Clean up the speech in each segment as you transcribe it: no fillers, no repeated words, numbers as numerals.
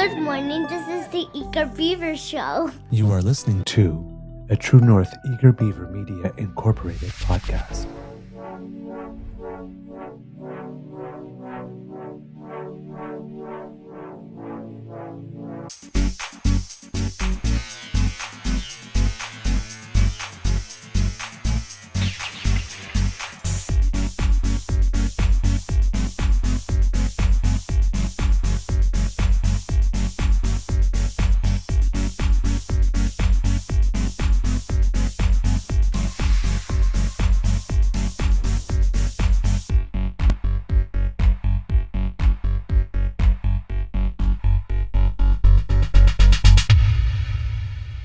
Good morning. This is the Eager Beaver Show. You are listening to a True North Eager Beaver Media Incorporated podcast.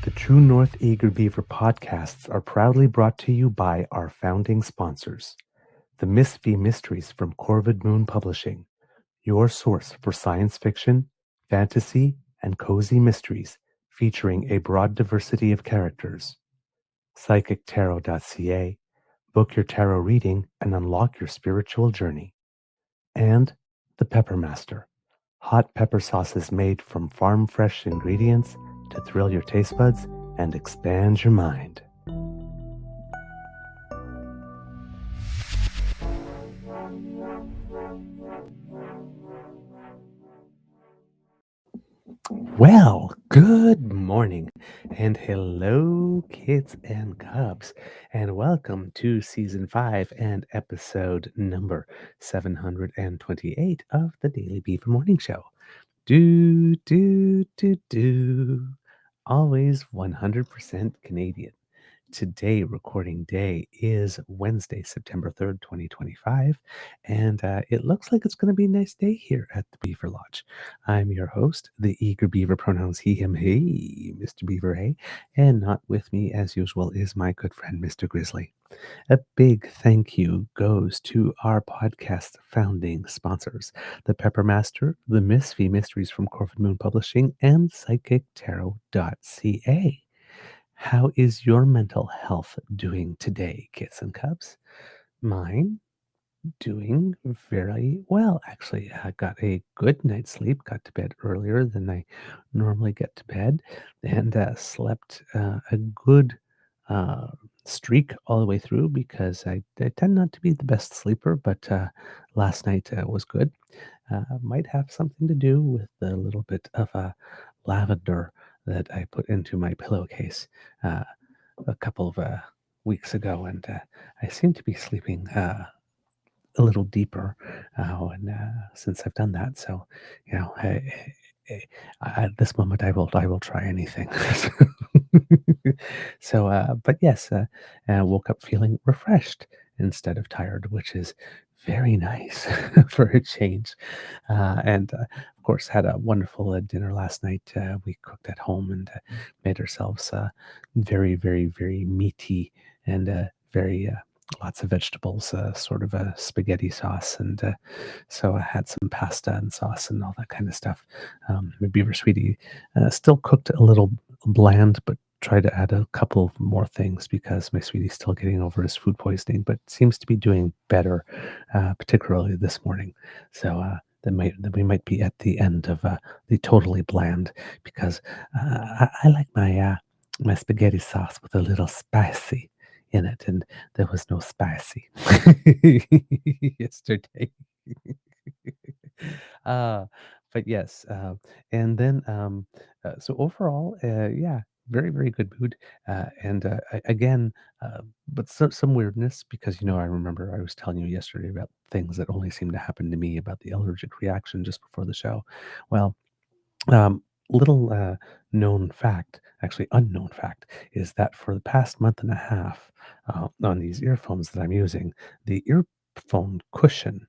The True North Eager Beaver podcasts are proudly brought to you by our founding sponsors, the Miss V Mysteries from Corvid Moon Publishing, your source for science fiction, fantasy, and cozy mysteries featuring a broad diversity of characters. PsychicTarot.ca, book your tarot reading and unlock your spiritual journey. And the Pepper Master, hot pepper sauces made from farm-fresh ingredients to thrill your taste buds and expand your mind. Well, good morning and hello, kids and cubs, and welcome to season 5 and episode number 728 of the Daily Beaver Morning Show. Always 100% Canadian. Today, recording day is Wednesday, September 3rd, 2025, and it looks like it's going to be a nice day here at the Beaver Lodge. I'm your host, the Eager Beaver, pronouns he, him, he, Mr. Beaver, hey, and not with me, as usual, is my good friend, Mr. Grizzly. A big thank you goes to our podcast founding sponsors, the Pepper Master, the Miss V Mysteries from Corvid Moon Publishing, and PsychicTarot.ca. How is your mental health doing today, kids and cubs? Mine doing very well, actually. I got a good night's sleep, got to bed earlier than I normally get to bed, and slept a good streak all the way through because I tend not to be the best sleeper, but last night was good. Might have something to do with the little bit of lavender that I put into my pillowcase a couple of weeks ago, and I seem to be sleeping a little deeper since I've done that. So, at this moment, I will try anything. So, but yes, I woke up feeling refreshed instead of tired, which is very nice for a change. And of course, had a wonderful dinner last night. We cooked at home and made ourselves very, very, very meaty and very lots of vegetables, sort of a spaghetti sauce. And so I had some pasta and sauce and all that kind of stuff. My beaver sweetie still cooked a little bland, but try to add a couple more things because my sweetie's still getting over his food poisoning, but seems to be doing better, particularly this morning. So that we might be at the end of the totally bland because I like my spaghetti sauce with a little spicy in it, and there was no spicy yesterday. uh, but yes, and then so overall, yeah, very very good mood, and again, but some weirdness because I remember I was telling you yesterday about things that only seem to happen to me about the allergic reaction just before the show. Well, little known fact, actually unknown fact, is that for the past month and a half, on these earphones that I'm using, the earphone cushion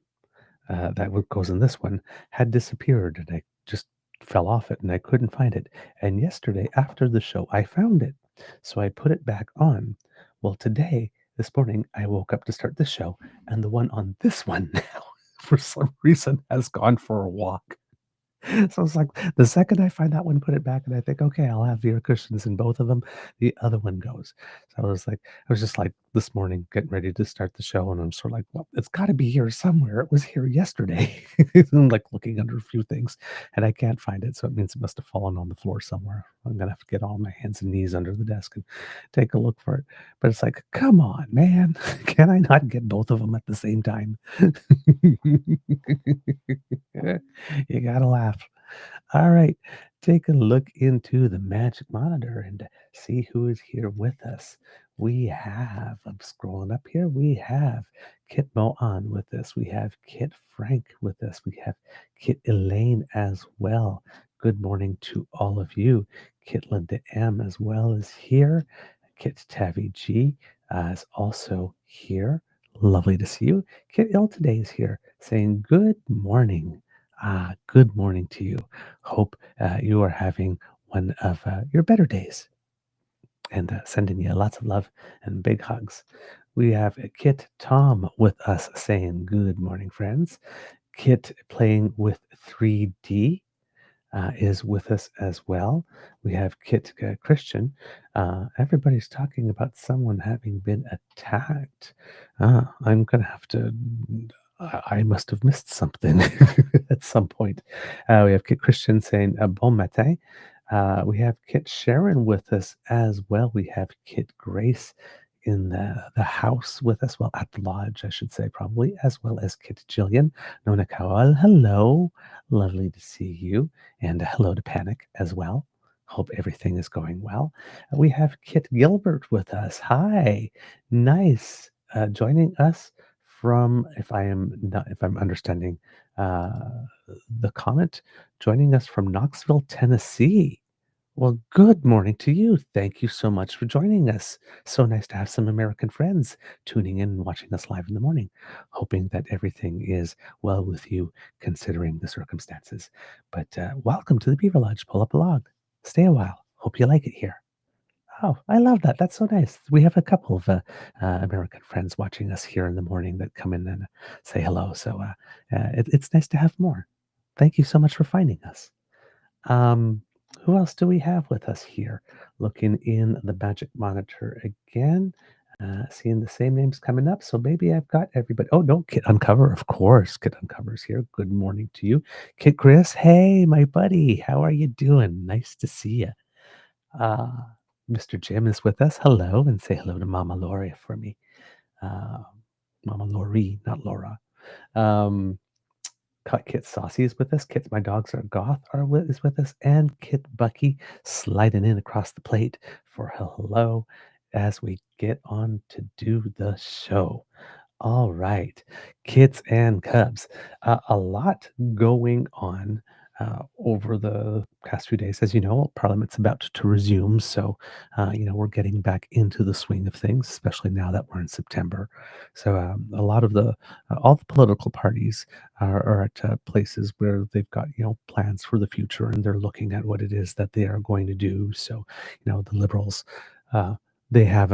goes in this one had disappeared, and I just fell off it and I couldn't find it. And yesterday after the show, I found it, so I put it back on. Well, this morning, I woke up to start the show, and the one on this one now, for some reason, has gone for a walk. So it's like the second I find that one, put it back, and I think, okay, I'll have ear cushions in both of them. The other one goes. So I was just like this morning getting ready to start the show, and I'm sort of like, well, it's got to be here somewhere. It was here yesterday. I'm like looking under a few things, and I can't find it. So it means it must have fallen on the floor somewhere. I'm gonna have to get all my hands and knees under the desk and take a look for it. But it's like, come on, man, can I not get both of them at the same time? You gotta laugh. All right, take a look into the magic monitor and see who is here with us. I'm scrolling up here, we have Kit Moan with us. We have Kit Frank with us. We have Kit Elaine as well. Good morning to all of you. Kit Linda M as well is here. Kit Tavi G is also here. Lovely to see you. Kit Il today is here saying good morning. Good morning to you. Hope you are having one of your better days and sending you lots of love and big hugs. We have Kit Tom with us saying good morning, friends. Kit playing with 3D is with us as well. We have Kit Christian. Everybody's talking about someone having been attacked. I'm going to have to. I must have missed something at some point. We have Kit Christian saying bon matin. We have Kit Sharon with us as well. We have Kit Grace in the house with us. Well, at the lodge, I should say, probably, as well as Kit Jillian. Nona Kawal, hello. Lovely to see you. And hello to Panic as well. Hope everything is going well. We have Kit Gilbert with us. Hi. Nice. Joining us from, if I'm understanding the comment, joining us from Knoxville, Tennessee. Well, good morning to you. Thank you so much for joining us. So nice to have some American friends tuning in and watching us live in the morning. Hoping that everything is well with you considering the circumstances. But welcome to the Beaver Lodge. Pull up a log. Stay a while. Hope you like it here. Oh, I love that. That's so nice. We have a couple of American friends watching us here in the morning that come in and say hello. So it's nice to have more. Thank you so much for finding us. Um, who else do we have with us here? Looking in the magic monitor again, seeing the same names coming up. So maybe I've got everybody. Oh no, Kit Uncover, of course. Kit Uncover's here. Good morning to you, Kit Chris. Hey, my buddy, how are you doing? Nice to see you. Uh, Mr. Jim is with us. Hello, and say hello to Mama Lori for me. Uh, Mama Lori, not Laura. Um, Kit Saucy is with us. Kit My Dogs Are Goth is with us. And Kit Bucky sliding in across the plate for hello as we get on to do the show. All right, kids and cubs, a lot going on over the past few days. As you know, Parliament's about to resume, so we're getting back into the swing of things, especially now that we're in September. So a lot of all the political parties are at places where they've got plans for the future, and they're looking at what it is that they are going to do. So the Liberals, uh, they have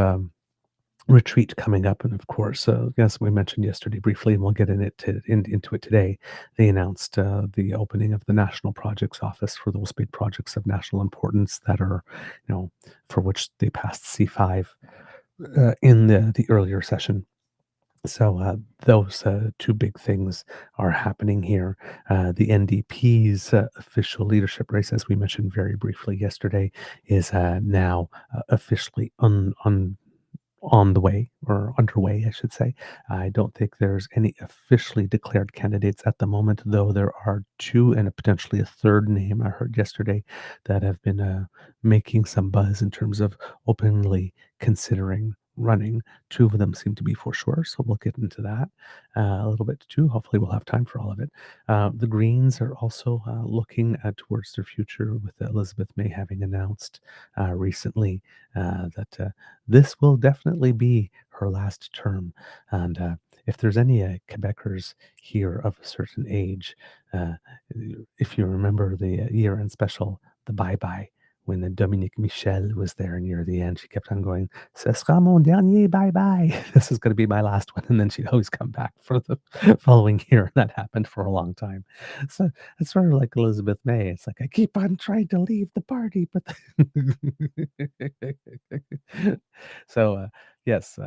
retreat coming up. And of course, yes, we mentioned yesterday briefly, and we'll get into it today. They announced the opening of the National Projects Office for those big projects of national importance that are, for which they passed C5 in the earlier session. So those two big things are happening here. The NDP's official leadership race, as we mentioned very briefly yesterday, is now officially on the way or underway, I should say. I don't think there's any officially declared candidates at the moment, though there are two and potentially a third name I heard yesterday that have been making some buzz in terms of openly considering running. Two of them seem to be for sure, so we'll get into that a little bit too. Hopefully, we'll have time for all of it. The Greens are also looking towards their future, with Elizabeth May having announced recently that this will definitely be her last term. And if there's any Quebecers here of a certain age, uh, if you remember the year-end special, the Bye Bye, when the Dominique Michel was there near the end, she kept on going, "Ce sera mon dernier bye-bye." This is gonna be my last one, and then she'd always come back for the following year, and that happened for a long time. So, it's sort of like Elizabeth May, it's like, "I keep on trying to leave the party, but" So, yes,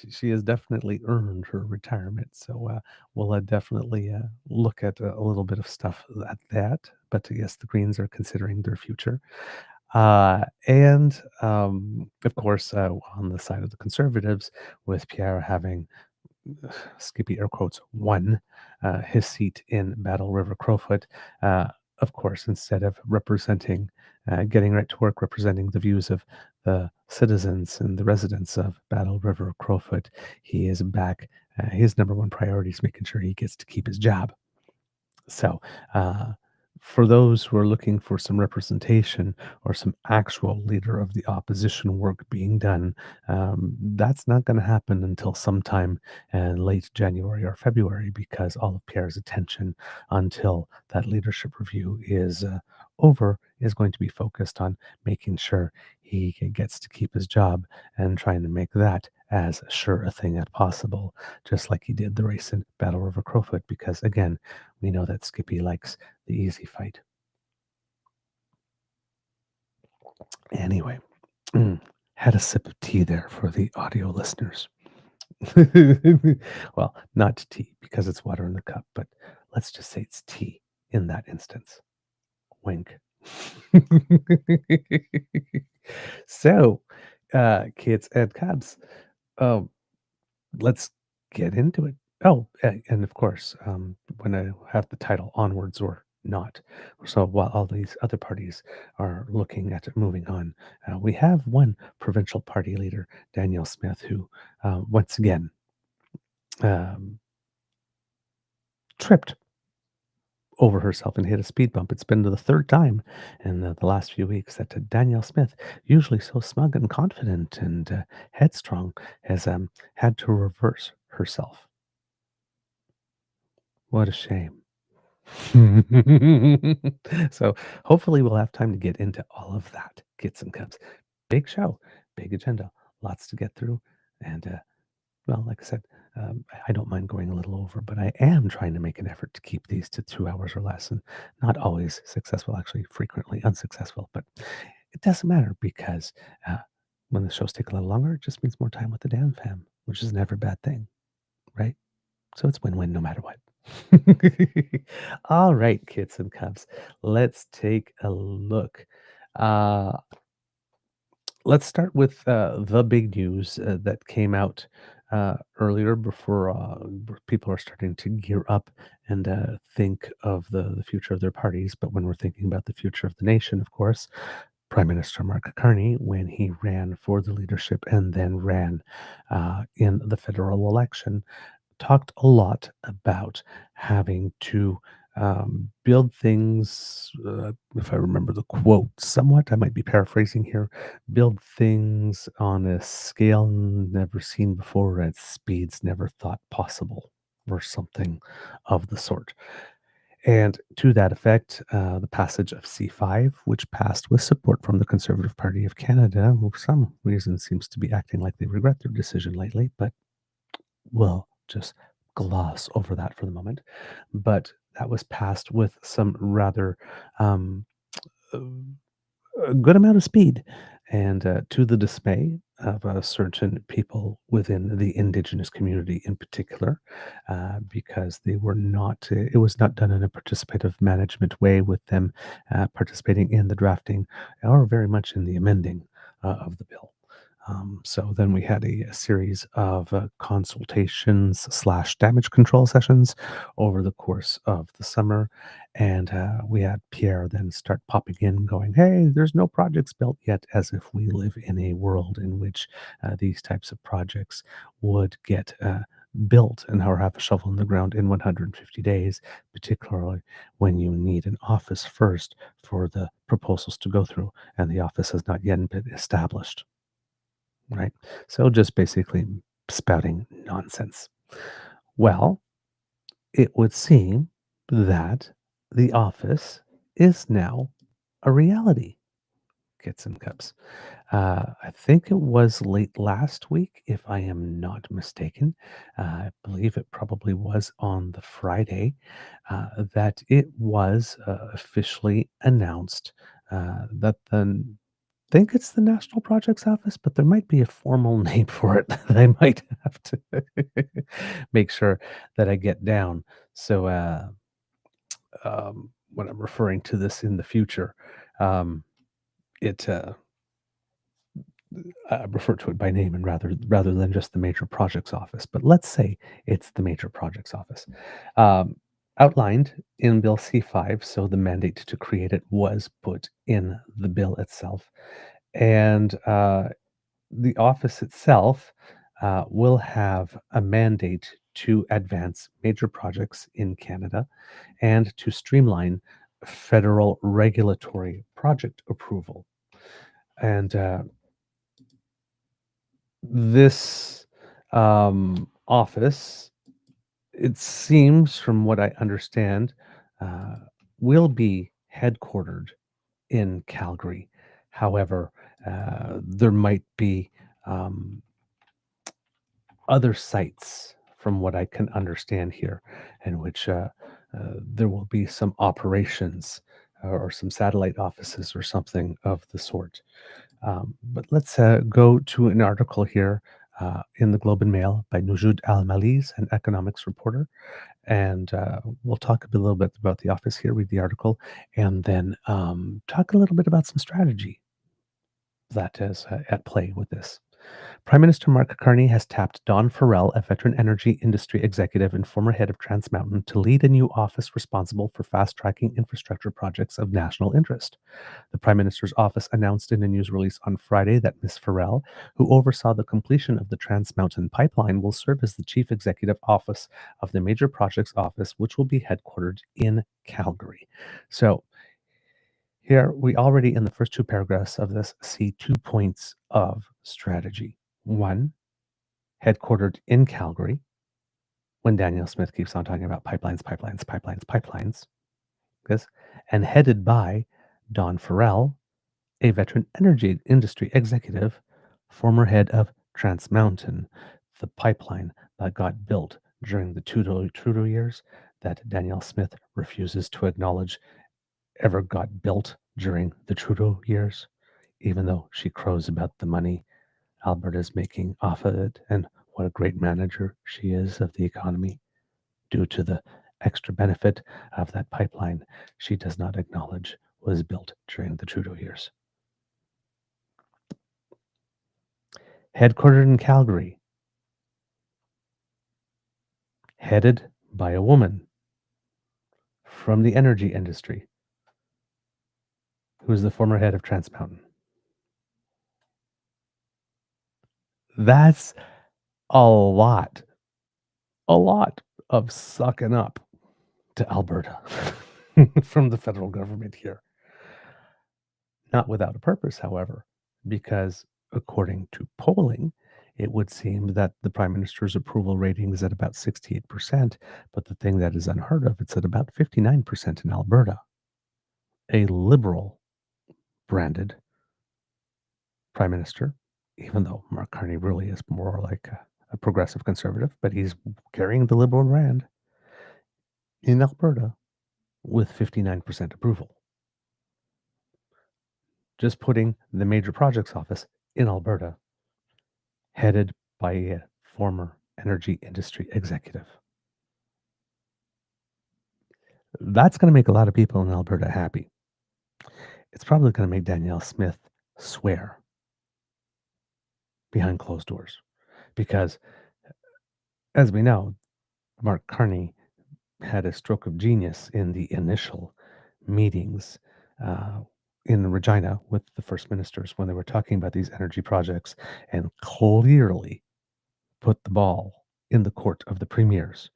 she has definitely earned her retirement, so, we'll, definitely, look at a little bit of stuff at that, but yes, the Greens are considering their future. And of course, on the side of the Conservatives, with Pierre having, Skippy air quotes, won his seat in Battle River Crowfoot, uh, of course, instead of representing, getting right to work representing the views of the citizens and the residents of Battle River Crowfoot, he is back. His number one priority is making sure he gets to keep his job. So, uh, for those who are looking for some representation or some actual leader of the opposition work being done, that's not going to happen until sometime in late January or February because all of Pierre's attention until that leadership review is over is going to be focused on making sure gets to keep his job and trying to make that as sure a thing as possible, just like he did the race in Battle River Crowfoot, because again, we know that Skippy likes the easy fight. Anyway, had a sip of tea there for the audio listeners. Well, not tea because it's water in the cup, but let's just say it's tea in that instance. Wink. So, kids and cubs, um, let's get into it. Oh, and of course, when I have the title Onwards or Not. So while all these other parties are looking at moving on, we have one provincial party leader, Danielle Smith, who once again um, tripped over herself and hit a speed bump. It's been the third time in the last few weeks that Danielle Smith, usually so smug and confident and headstrong, has had to reverse herself. What a shame. So hopefully we'll have time to get into all of that, kits and cubs. Big show, big agenda, lots to get through. And well, like I said, I don't mind going a little over, but I am trying to make an effort to keep these to 2 hours or less, and not always successful, actually frequently unsuccessful. But it doesn't matter because when the shows take a little longer, it just means more time with the DAMFAM, which is never a bad thing, right? So it's win-win no matter what. All right, kids and cubs, let's take a look. Uh, let's start with the big news that came out earlier before people are starting to gear up and think of the future of their parties. But when we're thinking about the future of the nation, of course, Prime Minister Mark Carney, when he ran for the leadership and then ran in the federal election, talked a lot about having to build things, if I remember the quote somewhat, I might be paraphrasing here, build things on a scale never seen before at speeds never thought possible, or something of the sort. And to that effect, the passage of C5, which passed with support from the Conservative Party of Canada, who for some reason seems to be acting like they regret their decision lately, but we'll just gloss over that for the moment. But that was passed with some rather um, uh, a good amount of speed, and to the dismay of certain people within the Indigenous community in particular, because they were not, it was not done in a participative management way with them participating in the drafting or very much in the amending of the bill. So then we had a series of consultations slash damage control sessions over the course of the summer, and we had Pierre then start popping in, going, "Hey, there's no projects built yet," as if we live in a world in which these types of projects would get built and or have a shovel in the ground in 150 days, particularly when you need an office first for the proposals to go through, and the office has not yet been established. Right? So just basically spouting nonsense. Well, it would seem that the office is now a reality. kits and cups. I think it was late last week, if I am not mistaken. I believe it probably was on the Friday that it was officially announced that the think it's the National Projects Office, but there might be a formal name for it that I might have to make sure that I get down. So when I'm referring to this in the future, um, it I refer to it by name and rather than just the Major Projects Office. But let's say it's the Major Projects Office. Um, Outlined in Bill C5, so the mandate to create it was put in the bill itself. And the office itself will have a mandate to advance major projects in Canada and to streamline federal regulatory project approval. And this office, it seems from what I understand, uh, will be headquartered in Calgary. However, there might be um, other sites, from what I can understand here, in which there will be some operations or some satellite offices or something of the sort. But let's go to an article here in the Globe and Mail by Nujud Al Maliz, an economics reporter. And we'll talk a little bit about the office here, read the article, and then talk a little bit about some strategy that is at play with this. Prime Minister Mark Carney has tapped Don Farrell, a veteran energy industry executive and former head of Trans Mountain, to lead a new office responsible for fast tracking infrastructure projects of national interest. The Prime Minister's office announced in a news release on Friday that Ms. Farrell, who oversaw the completion of the Trans Mountain pipeline, will serve as the chief executive office of the Major Projects Office, which will be headquartered in Calgary. So, here we already in the first two paragraphs of this see 2 points of strategy. One, headquartered in Calgary, when Danielle Smith keeps on talking about pipelines, pipelines, pipelines, pipelines, yes, and headed by Don Farrell, a veteran energy industry executive, former head of Trans Mountain, the pipeline that got built during the Trudeau years that Danielle Smith refuses to acknowledge ever got built during the Trudeau years, even though she crows about the money Alberta's making off of it and what a great manager she is of the economy due to the extra benefit of that pipeline she does not acknowledge was built during the Trudeau years. Headquartered in Calgary, headed by a woman from the energy industry who is the former head of Trans Mountain. That's a lot of sucking up to Alberta from the federal government here. Not without a purpose, however, because according to polling, it would seem that the Prime Minister's approval rating is at about 68%, but the thing that is unheard of, it's at about 59% in Alberta. A liberal branded Prime Minister, even though Mark Carney really is more like a progressive conservative, but he's carrying the liberal brand in Alberta with 59% approval. Just putting the Major Projects Office in Alberta, headed by a former energy industry executive. That's going to make a lot of people in Alberta happy. It's probably going to make Danielle Smith swear behind closed doors because, as we know, Mark Carney had a stroke of genius in the initial meetings uh, in Regina with the first ministers when they were talking about these energy projects and clearly put the ball in the court of the premiers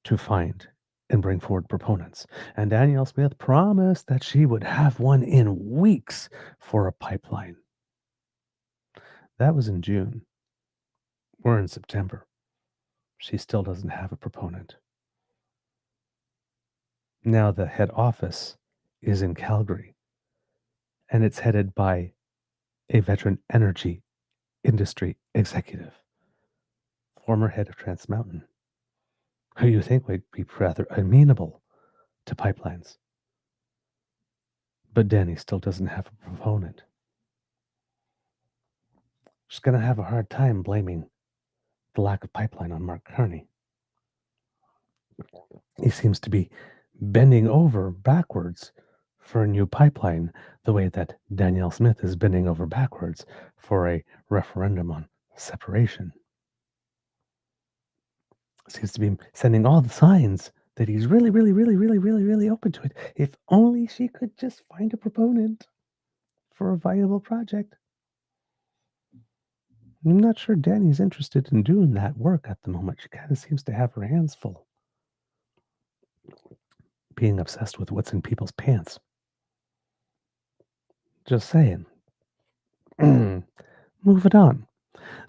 to find and bring forward proponents. And Danielle Smith promised that she would have one in weeks for a pipeline. That was in June. We're in September. She still doesn't have a proponent. Now the head office is in Calgary, and it's headed by a veteran energy industry executive, former head of Trans Mountain, who you think would be rather amenable to pipelines. But Danny still doesn't have a proponent. She's going to have a hard time blaming the lack of pipeline on Mark Carney. He seems to be bending over backwards for a new pipeline, the way that Danielle Smith is bending over backwards for a referendum on separation. Seems to be sending all the signs that he's really, really, really, really, really, really open to it. If only she could just find a proponent for a viable project. I'm not sure Danny's interested in doing that work at the moment. She kind of seems to have her hands full, being obsessed with what's in people's pants. Just saying. Moving on.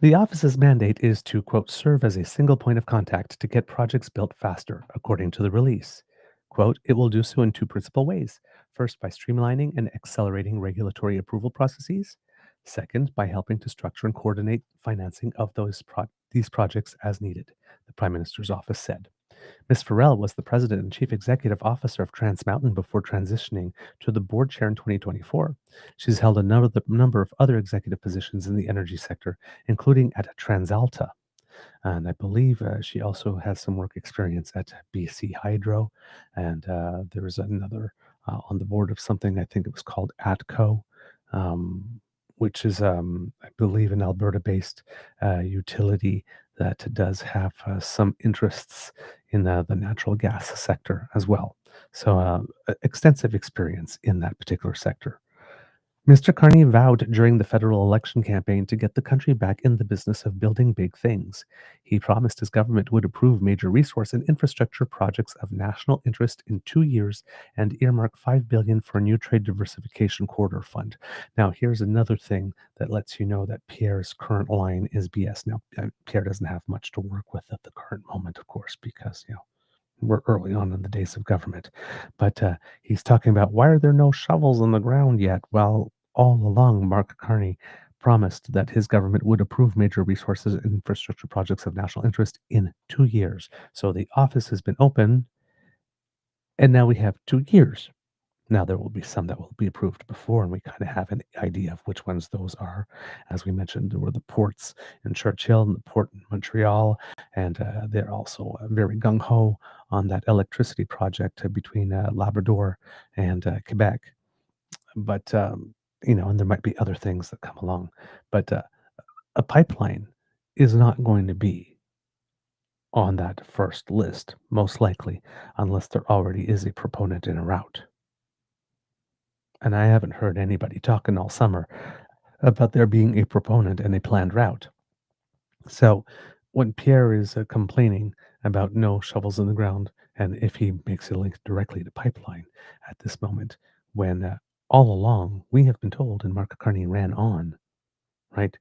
The office's mandate is to, quote, serve as a single point of contact to get projects built faster, according to the release. Quote, it will do so in two principal ways. First, by streamlining and accelerating regulatory approval processes. Second, by helping to structure and coordinate financing of these projects as needed, the Prime Minister's office said. Ms. Farrell was the president and chief executive officer of Trans Mountain before transitioning to the board chair in 2024. She's held a number of other executive positions in the energy sector, including at TransAlta. And I believe she also has some work experience at BC Hydro. And there was another on the board of something, I think it was called ATCO, which is, I believe, an Alberta based utility that does have some interests in the natural gas sector as well. So, extensive experience in that particular sector. Mr. Carney vowed during the federal election campaign to get the country back in the business of building big things. He promised his government would approve major resource and infrastructure projects of national interest in 2 years and earmark $5 billion for a new trade diversification corridor fund. Now, here's another thing that lets you know that Pierre's current line is BS. Now, Pierre doesn't have much to work with at the current moment, of course, because, we're early on in the days of government. But he's talking about why are there no shovels on the ground yet? Well, all along, Mark Carney promised that his government would approve major resources and infrastructure projects of national interest in 2 years. So the office has been open, and now we have 2 years. Now, there will be some that will be approved before, and we kind of have an idea of which ones those are. As we mentioned, there were the ports in Churchill and the port in Montreal, and they're also very gung ho on that electricity project between Labrador and Quebec. But, and there might be other things that come along. But a pipeline is not going to be on that first list, most likely, unless there already is a proponent in a route. And I haven't heard anybody talking all summer about there being a proponent and a planned route. So when Pierre is complaining about no shovels in the ground, and if he makes a link directly to pipeline at this moment, when all along we have been told, and Mark Carney ran on, right,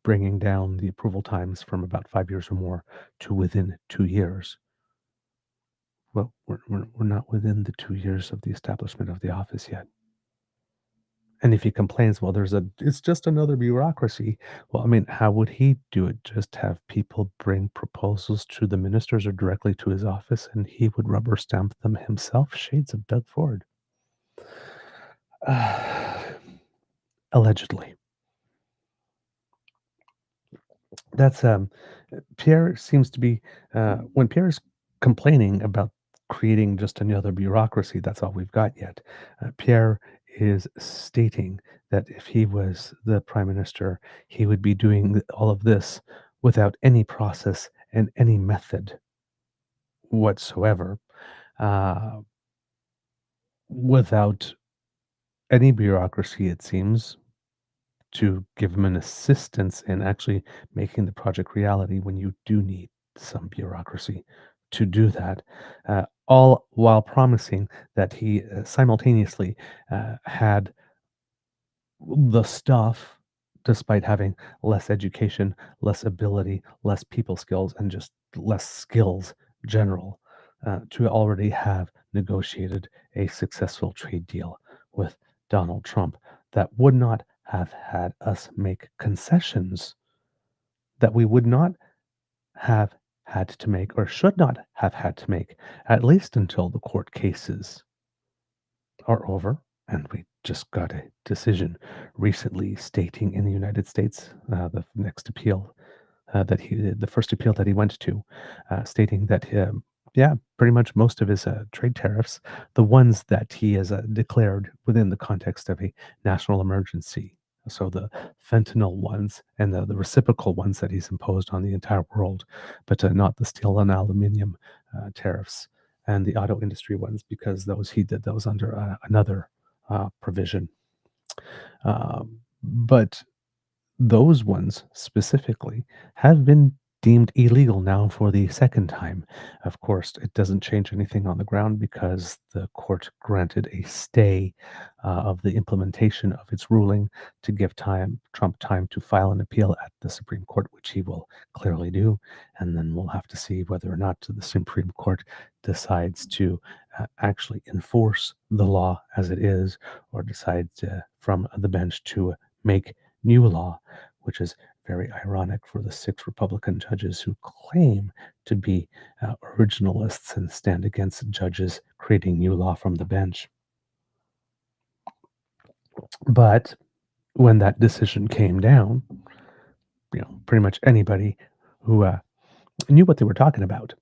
bringing down the approval times from about 5 years or more to within 2 years. Well, we're not within the 2 years of the establishment of the office yet. And if he complains, well, it's just another bureaucracy. Well, I mean, how would he do it? Just have people bring proposals to the ministers or directly to his office, and he would rubber stamp them himself? Shades of Doug Ford. Allegedly. That's Pierre seems to be when Pierre's complaining about creating just another bureaucracy. That's all we've got yet. Pierre is stating that if he was the prime minister, he would be doing all of this without any process and any method whatsoever, uh, without any bureaucracy. It seems to give him an assistance in actually making the project reality when you do need some bureaucracy to do that, all while promising that he simultaneously had the stuff, despite having less education, less ability, less people skills, and just less skills general, to already have negotiated a successful trade deal with Donald Trump that would not have had us make concessions that we would not have had to make or should not have had to make, at least until the court cases are over. And we just got a decision recently stating in the United States, the next appeal the first appeal that he went to, stating that, yeah, pretty much most of his trade tariffs, the ones that he has declared within the context of a national emergency, so the fentanyl ones and the reciprocal ones that he's imposed on the entire world, but not the steel and aluminum tariffs and the auto industry ones, because he did those under another provision. But those ones specifically have been deemed illegal now for the second time. Of course, it doesn't change anything on the ground because the court granted a stay of the implementation of its ruling to give Trump time to file an appeal at the Supreme Court, which he will clearly do. And then we'll have to see whether or not the Supreme Court decides to actually enforce the law as it is, or decides from the bench to make new law, which is very ironic for the 6 Republican judges who claim to be originalists and stand against judges creating new law from the bench. But when that decision came down, pretty much anybody who knew what they were talking about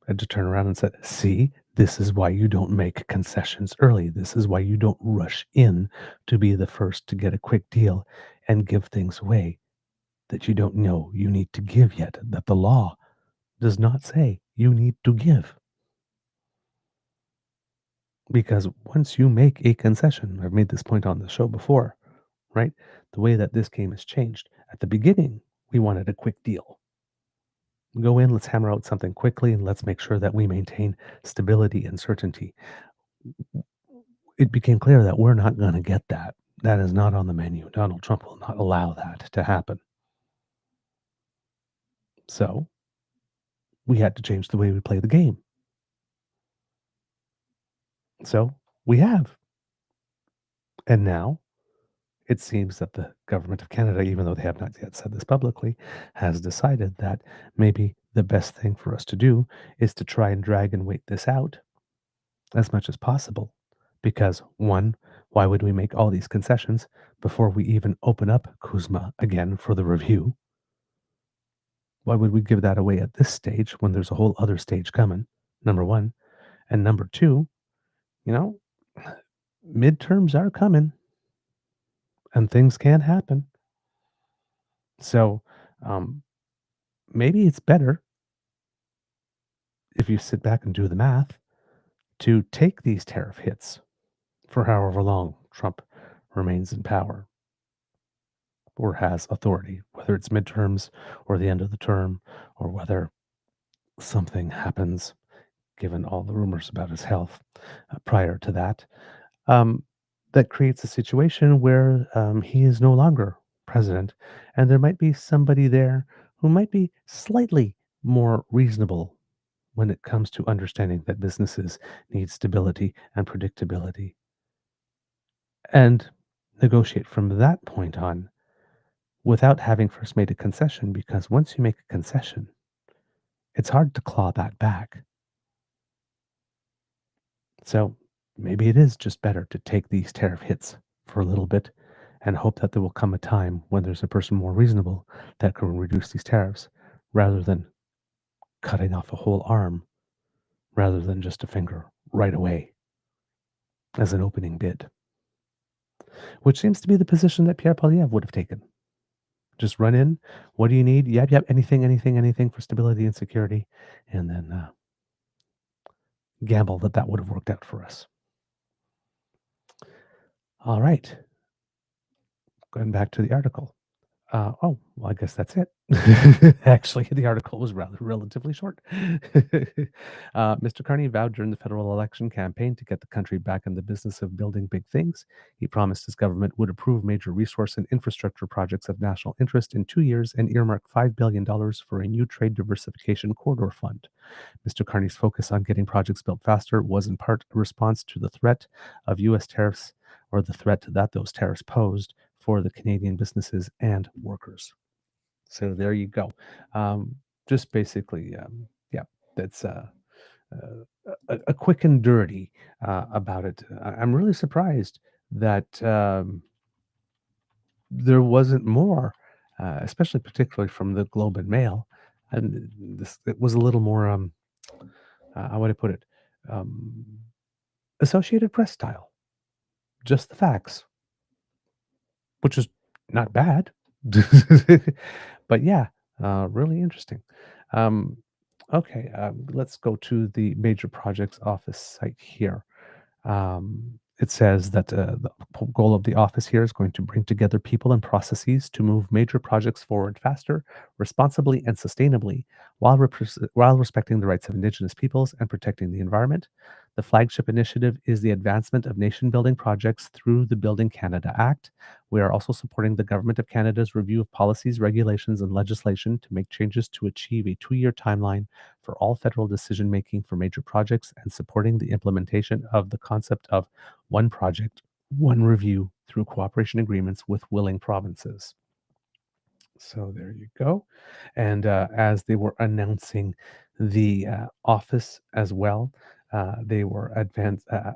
had to turn around and said, see, this is why you don't make concessions early. This is why you don't rush in to be the first to get a quick deal and give things away that you don't know you need to give yet, that the law does not say you need to give. Because once you make a concession, I've made this point on the show before, right? The way that this game has changed. At the beginning, we wanted a quick deal. Go in, let's hammer out something quickly, and let's make sure that we maintain stability and certainty. It became clear that we're not going to get that. That is not on the menu. Donald Trump will not allow that to happen. So we had to change the way we play the game. So we have. And now it seems that the government of Canada, even though they have not yet said this publicly, has decided that maybe the best thing for us to do is to try and drag and wait this out as much as possible. Because, one, why would we make all these concessions before we even open up Kuzma again for the review? Why would we give that away at this stage when there's a whole other stage coming? Number one. And number two, midterms are coming and things can happen. So maybe it's better, if you sit back and do the math, to take these tariff hits for however long Trump remains in power or has authority, whether it's midterms or the end of the term, or whether something happens, given all the rumors about his health prior to that, that creates a situation where he is no longer president, and there might be somebody there who might be slightly more reasonable when it comes to understanding that businesses need stability and predictability, and negotiate from that point on without having first made a concession, because once you make a concession, it's hard to claw that back. So maybe it is just better to take these tariff hits for a little bit and hope that there will come a time when there's a person more reasonable that can reduce these tariffs, rather than cutting off a whole arm, rather than just a finger right away as an opening bid, which seems to be the position that Pierre Poilievre would have taken. Just run in. What do you need? Yep, anything for stability and security, and then gamble that would have worked out for us. All right. Going back to the article. Well, I guess that's it. Actually, the article was relatively short. Mr. Carney vowed during the federal election campaign to get the country back in the business of building big things. He promised his government would approve major resource and infrastructure projects of national interest in 2 years and earmark $5 billion for a new trade diversification corridor fund. Mr. Carney's focus on getting projects built faster was in part a response to the threat of U.S. tariffs, or the threat that those tariffs posed for the Canadian businesses and workers. So there you go. Um, just basically, yeah, that's a quick and dirty about it. I'm really surprised that there wasn't more, especially particularly from the Globe and Mail. And this it was a little more, how would I put it? Um, Associated Press style, just the facts, which is not bad. But yeah, really interesting. Um, okay, let's go to the major projects office site here. It says that the goal of the office here is going to bring together people and processes to move major projects forward faster, responsibly, and sustainably while respecting the rights of Indigenous peoples and protecting the environment. The flagship initiative is the advancement of nation building projects through the Building Canada Act. We are also supporting the Government of Canada's review of policies, regulations, and legislation to make changes to achieve a 2-year timeline for all federal decision making for major projects and supporting the implementation of the concept of one project, one review through cooperation agreements with willing provinces. So there you go. And as they were announcing the office as well, they were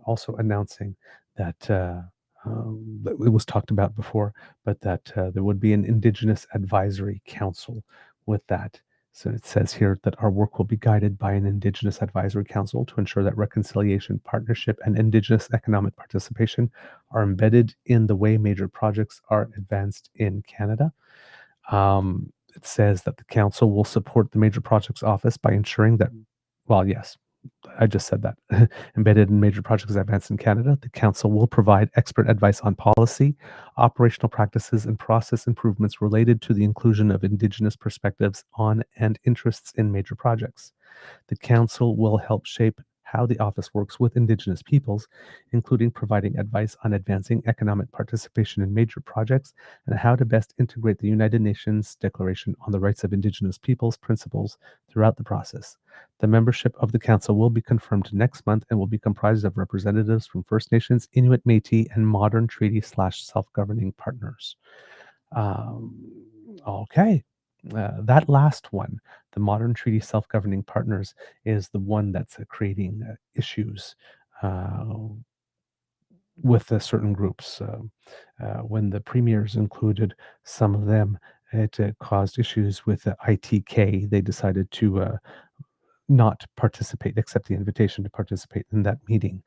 also announcing that that it was talked about before, but that there would be an Indigenous Advisory Council with that. So it says here that our work will be guided by an Indigenous Advisory Council to ensure that reconciliation, partnership, and Indigenous economic participation are embedded in the way major projects are advanced in Canada. It says that the council will support the major projects office by ensuring that, well, yes, I just said that. Embedded in major projects advanced in Canada, the council will provide expert advice on policy, operational practices, and process improvements related to the inclusion of Indigenous perspectives on and interests in major projects. The council will help shape how the office works with Indigenous peoples, including providing advice on advancing economic participation in major projects and how to best integrate the United Nations Declaration on the Rights of Indigenous Peoples principles throughout the process. The membership of the council will be confirmed next month and will be comprised of representatives from First Nations, Inuit, Métis, and modern treaty/self-governing partners. Okay. That last one, the modern treaty self-governing partners, is the one that's creating issues uh, with certain groups. When the premiers included some of them, it caused issues with ITK. They decided to not participate, accept the invitation to participate in that meeting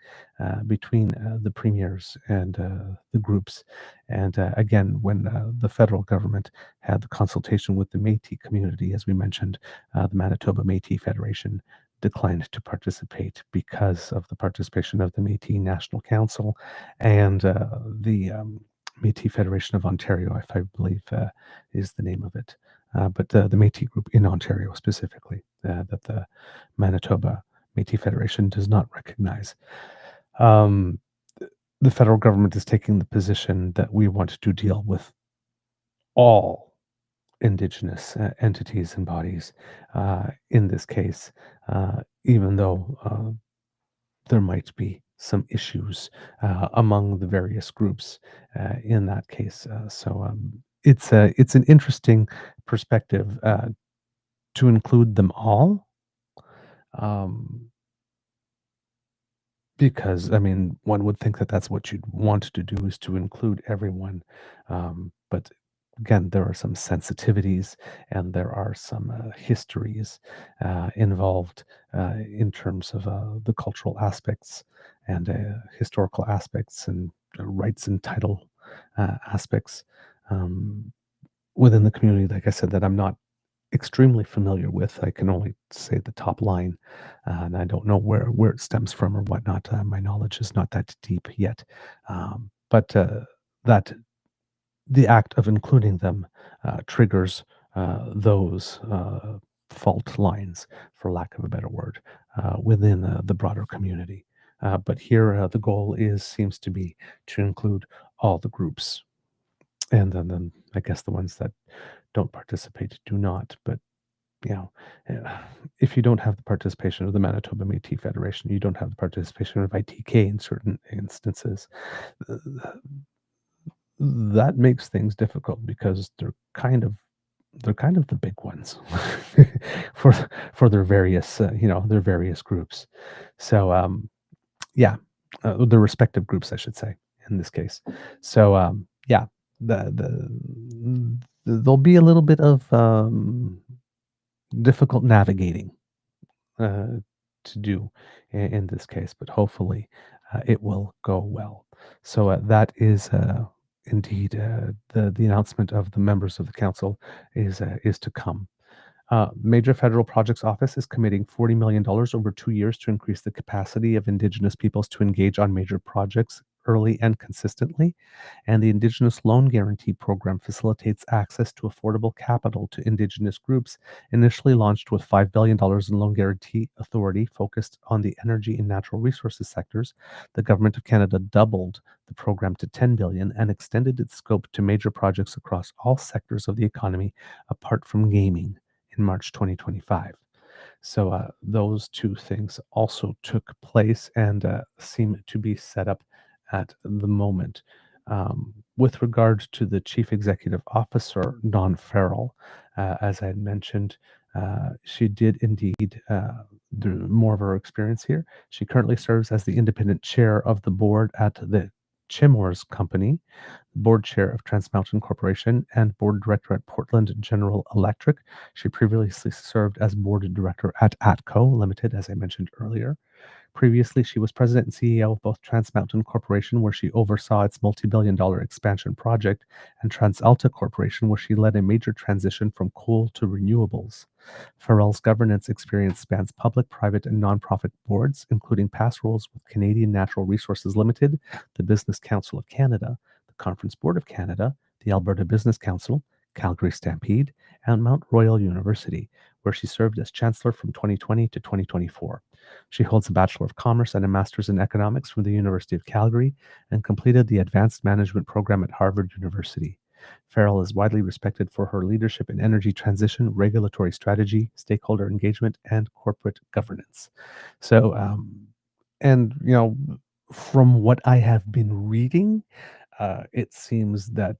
between the premiers and the groups. And again, when the federal government had the consultation with the Métis community, as we mentioned, the Manitoba Métis Federation declined to participate because of the participation of the Métis National Council and the Métis Federation of Ontario, if I believe is the name of it. But the Métis group in Ontario specifically, that the Manitoba Métis Federation does not recognize. Um, the federal government is taking the position that we want to deal with all Indigenous entities and bodies in this case, even though there might be some issues among the various groups in that case. It's an interesting perspective to include them all. Um, Because, I mean, one would think that that's what you'd want to do is to include everyone. But again, there are some sensitivities and there are some histories involved in terms of the cultural aspects and historical aspects and rights and title aspects um, within the community. Like I said, that I'm not extremely familiar with. I can only say the top line, and I don't know where it stems from or whatnot. My knowledge is not that deep yet, but that the act of including them triggers those fault lines, for lack of a better word, within the broader community. But here, the goal is seems to be to include all the groups, and then I guess the ones that don't participate do not. But you know, if you don't have the participation of the Manitoba Métis Federation, you don't have the participation of ITK in certain instances. that makes things difficult because they're kind of the big ones for their various, their various groups. So, yeah, the respective groups, I should say, in this case. So, yeah, there'll be a little bit of difficult navigating uh, to do in this case, but hopefully it will go well. So that is indeed the announcement of the members of the council is to come. Major Federal Projects Office is committing $40 million over 2 years to increase the capacity of Indigenous peoples to engage on major projects early and consistently. And the Indigenous Loan Guarantee Program facilitates access to affordable capital to Indigenous groups, initially launched with $5 billion in loan guarantee authority focused on the energy and natural resources sectors. The Government of Canada doubled the program to $10 billion and extended its scope to major projects across all sectors of the economy apart from gaming in March 2025. So those two things also took place and seem to be set up at the moment. With regard to the Chief Executive Officer, Dawn Farrell, as I had mentioned, she did indeed do more of her experience here. She currently serves as the independent chair of the board at the Chimors Company, board chair of Trans Mountain Corporation, and board director at Portland General Electric. She previously served as board director at ATCO Limited, as I mentioned earlier. Previously, she was president and CEO of both Trans Mountain Corporation, where she oversaw its multi-billion-dollar expansion project, and TransAlta Corporation, where she led a major transition from coal to renewables. Farrell's governance experience spans public, private, and nonprofit boards, including past roles with Canadian Natural Resources Limited, the Business Council of Canada, the Conference Board of Canada, the Alberta Business Council, Calgary Stampede, and Mount Royal University, where she served as chancellor from 2020 to 2024. She holds a Bachelor of Commerce and a Master's in Economics from the University of Calgary and completed the Advanced Management program at Harvard University. Farrell is widely respected for her leadership in energy transition, regulatory strategy, stakeholder engagement, and corporate governance. So, and from what I have been reading, it seems that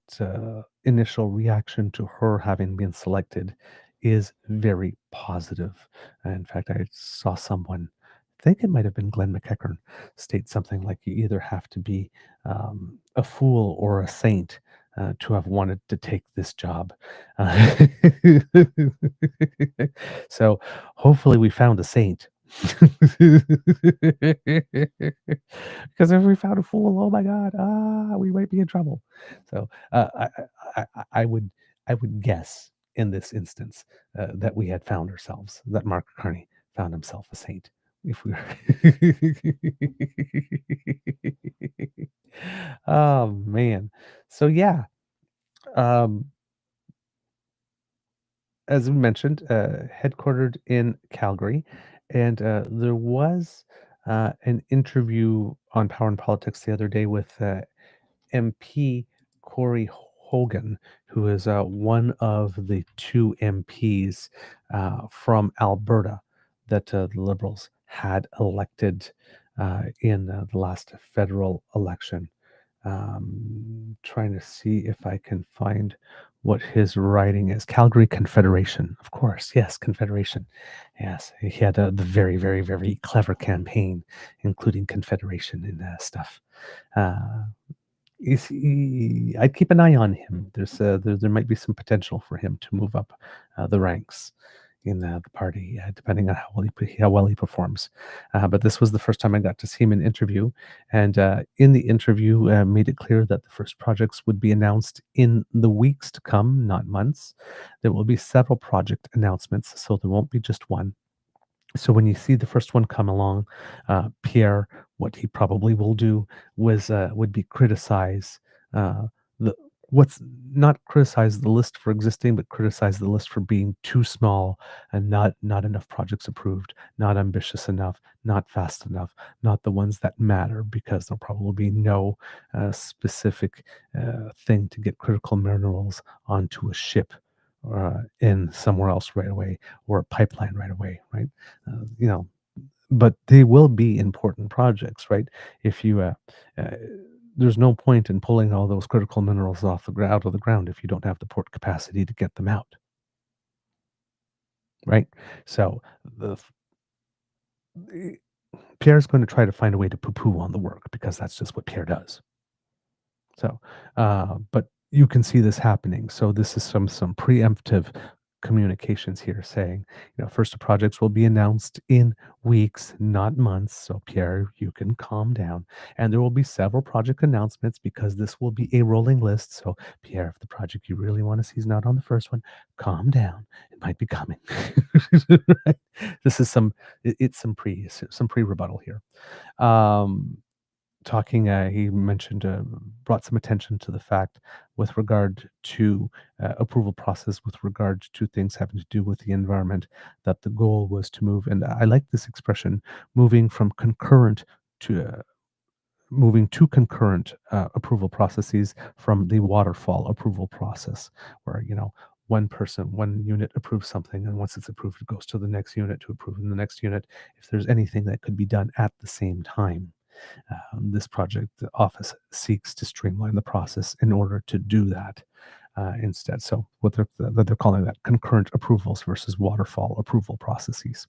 initial reaction to her having been selected is very positive. In fact, I saw someone, I think it might have been Glenn McEachern, state something like you either have to be a fool or a saint to have wanted to take this job. Uh, so hopefully we found a saint. Because if we found a fool, oh my God, we might be in trouble. So I would guess in this instance that we had found ourselves, that Mark Carney found himself a saint. If we were, oh man, so yeah, um, as we mentioned, headquartered in Calgary, and there was an interview on Power and Politics the other day with MP Corey Hogan, who is one of the two MPs from Alberta that the Liberals had elected in the last federal election. Trying to see if I can find what his writing is. Calgary Confederation, of course. Yes, Confederation. Yes, he had the very, very, very clever campaign, including Confederation and stuff. Uh, I'd keep an eye on him. There might be some potential for him to move up the ranks in the party, depending on how well he performs. But this was the first time I got to see him in an interview, and in the interview, made it clear that the first projects would be announced in the weeks to come, not months. There will be several project announcements, so there won't be just one. So when you see the first one come along, Pierre, what he probably will do would be criticize uh, the what's not criticize the list for existing, but criticize the list for being too small and not enough projects approved, not ambitious enough, not fast enough, not the ones that matter, because there'll probably be no specific thing to get critical minerals onto a ship in somewhere else right away, or a pipeline right away, right? uh, you know but they will be important projects, right? If you there's no point in pulling all those critical minerals out of the ground if you don't have the port capacity to get them out, right? So the Pierre's going to try to find a way to poo-poo on the work because that's just what Pierre does. So, but you can see this happening. So this is some preemptive communications here saying, first the projects will be announced in weeks, not months. So Pierre, you can calm down. And there will be several project announcements because this will be a rolling list. So Pierre, if the project you really want to see is not on the first one, calm down. It might be coming. Right? This is it's some pre-rebuttal here. Um, he mentioned, brought some attention to the fact with regard to approval process, with regard to things having to do with the environment, that the goal was to move, and I like this expression, moving from concurrent to moving to concurrent approval processes from the waterfall approval process, where one unit approves something, and once it's approved, it goes to the next unit to approve in the next unit. If there's anything that could be done at the same time, this project, the office seeks to streamline the process in order to do that instead. So what they're calling that concurrent approvals versus waterfall approval processes.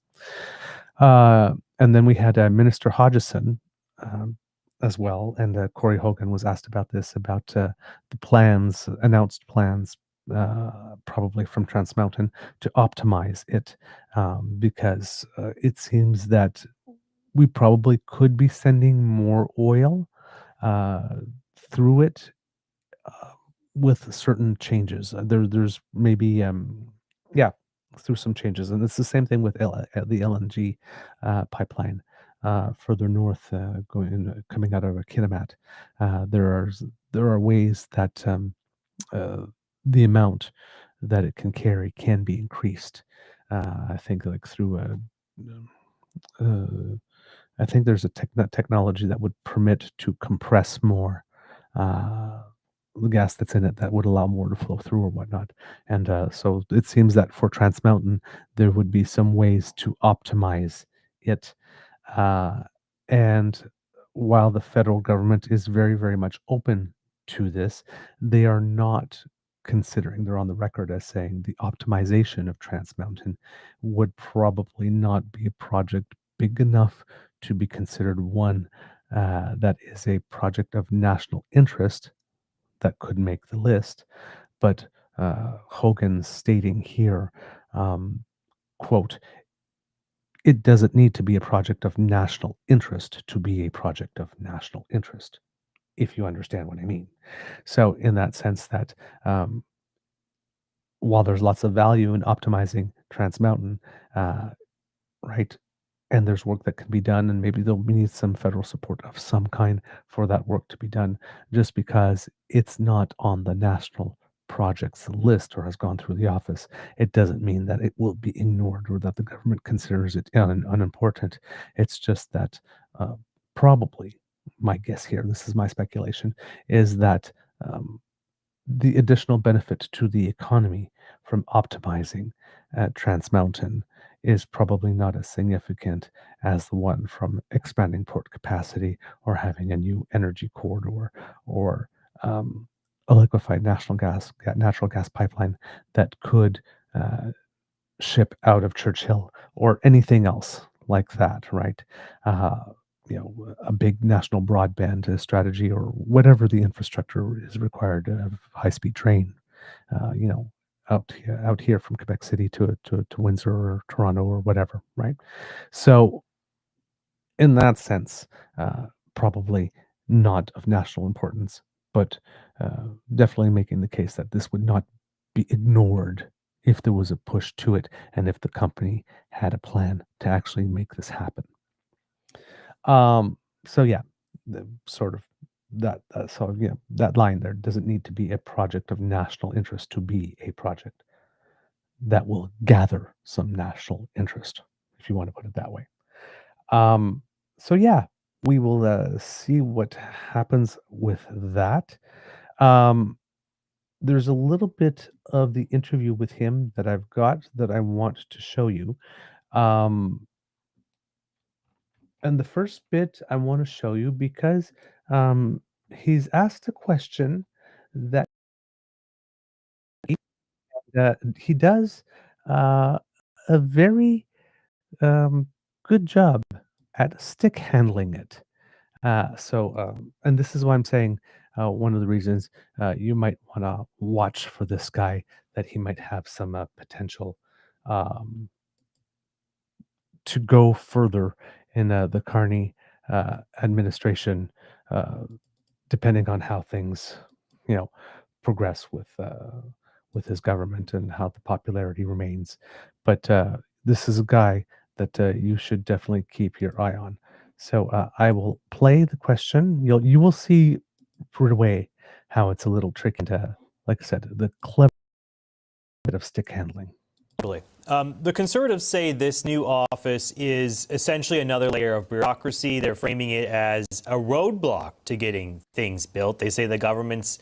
And then we had Minister Hodgson um, as well, and Corey Hogan was asked about this, about the announced plans, probably from Trans Mountain, to optimize it, because it seems that we probably could be sending more oil uh, through it, uh, with certain changes. There's maybe yeah, through some changes, and it's the same thing with the LNG pipeline further north, coming out of Kitimat. There are there are ways that uh, the amount that it can carry can be increased. I think like through a uh, I think there's a technology that would permit to compress more uh, the gas that's in it, that would allow more to flow through or whatnot. And so it seems that for Trans Mountain, there would be some ways to optimize it. Uh, and while the federal government is very, very much open to this, they are not considering, they're on the record as saying the optimization of Trans Mountain would probably not be a project big enough to be considered one that is a project of national interest that could make the list. But Hogan stating here, um, quote, it doesn't need to be a project of national interest to be a project of national interest, if you understand what I mean. So, in that sense, that um, while there's lots of value in optimizing Trans Mountain, uh, right, and there's work that can be done, and maybe they'll need some federal support of some kind for that work to be done, just because it's not on the national projects list or has gone through the office, it doesn't mean that it will be ignored or that the government considers it unimportant. It's just that probably, my guess here, this is my speculation, is that the additional benefit to the economy from optimizing at Trans Mountain is probably not as significant as the one from expanding port capacity or having a new energy corridor or a liquefied natural gas pipeline that could uh, ship out of Churchill or anything else like that, right? Uh, a big national broadband strategy or whatever the infrastructure is required to have high-speed train, you know, out here from Quebec City to Windsor or Toronto or whatever, right? So in that sense, probably not of national importance, but definitely making the case that this would not be ignored if there was a push to it and if the company had a plan to actually make this happen. So yeah, the sort of that line there doesn't need to be a project of national interest to be a project that will gather some national interest, if you want to put it that way. Um, so yeah, we will see what happens with that. Um, there's a little bit of the interview with him that I've got that I want to show you. Um, and the first bit I want to show you because um, he's asked a question that he does uh, a very good job at stick handling it. And this is why I'm saying one of the reasons you might want to watch for this guy, that he might have some potential um, to go further in the Carney administration, uh, depending on how things, you know, progress with his government and how the popularity remains. But this is a guy that you should definitely keep your eye on. So I will play the question. You will see right away how it's a little tricky to, like I said, the clever bit of stick handling. Totally. The Conservatives say this new office is essentially another layer of bureaucracy. They're framing it as a roadblock to getting things built. They say the government's,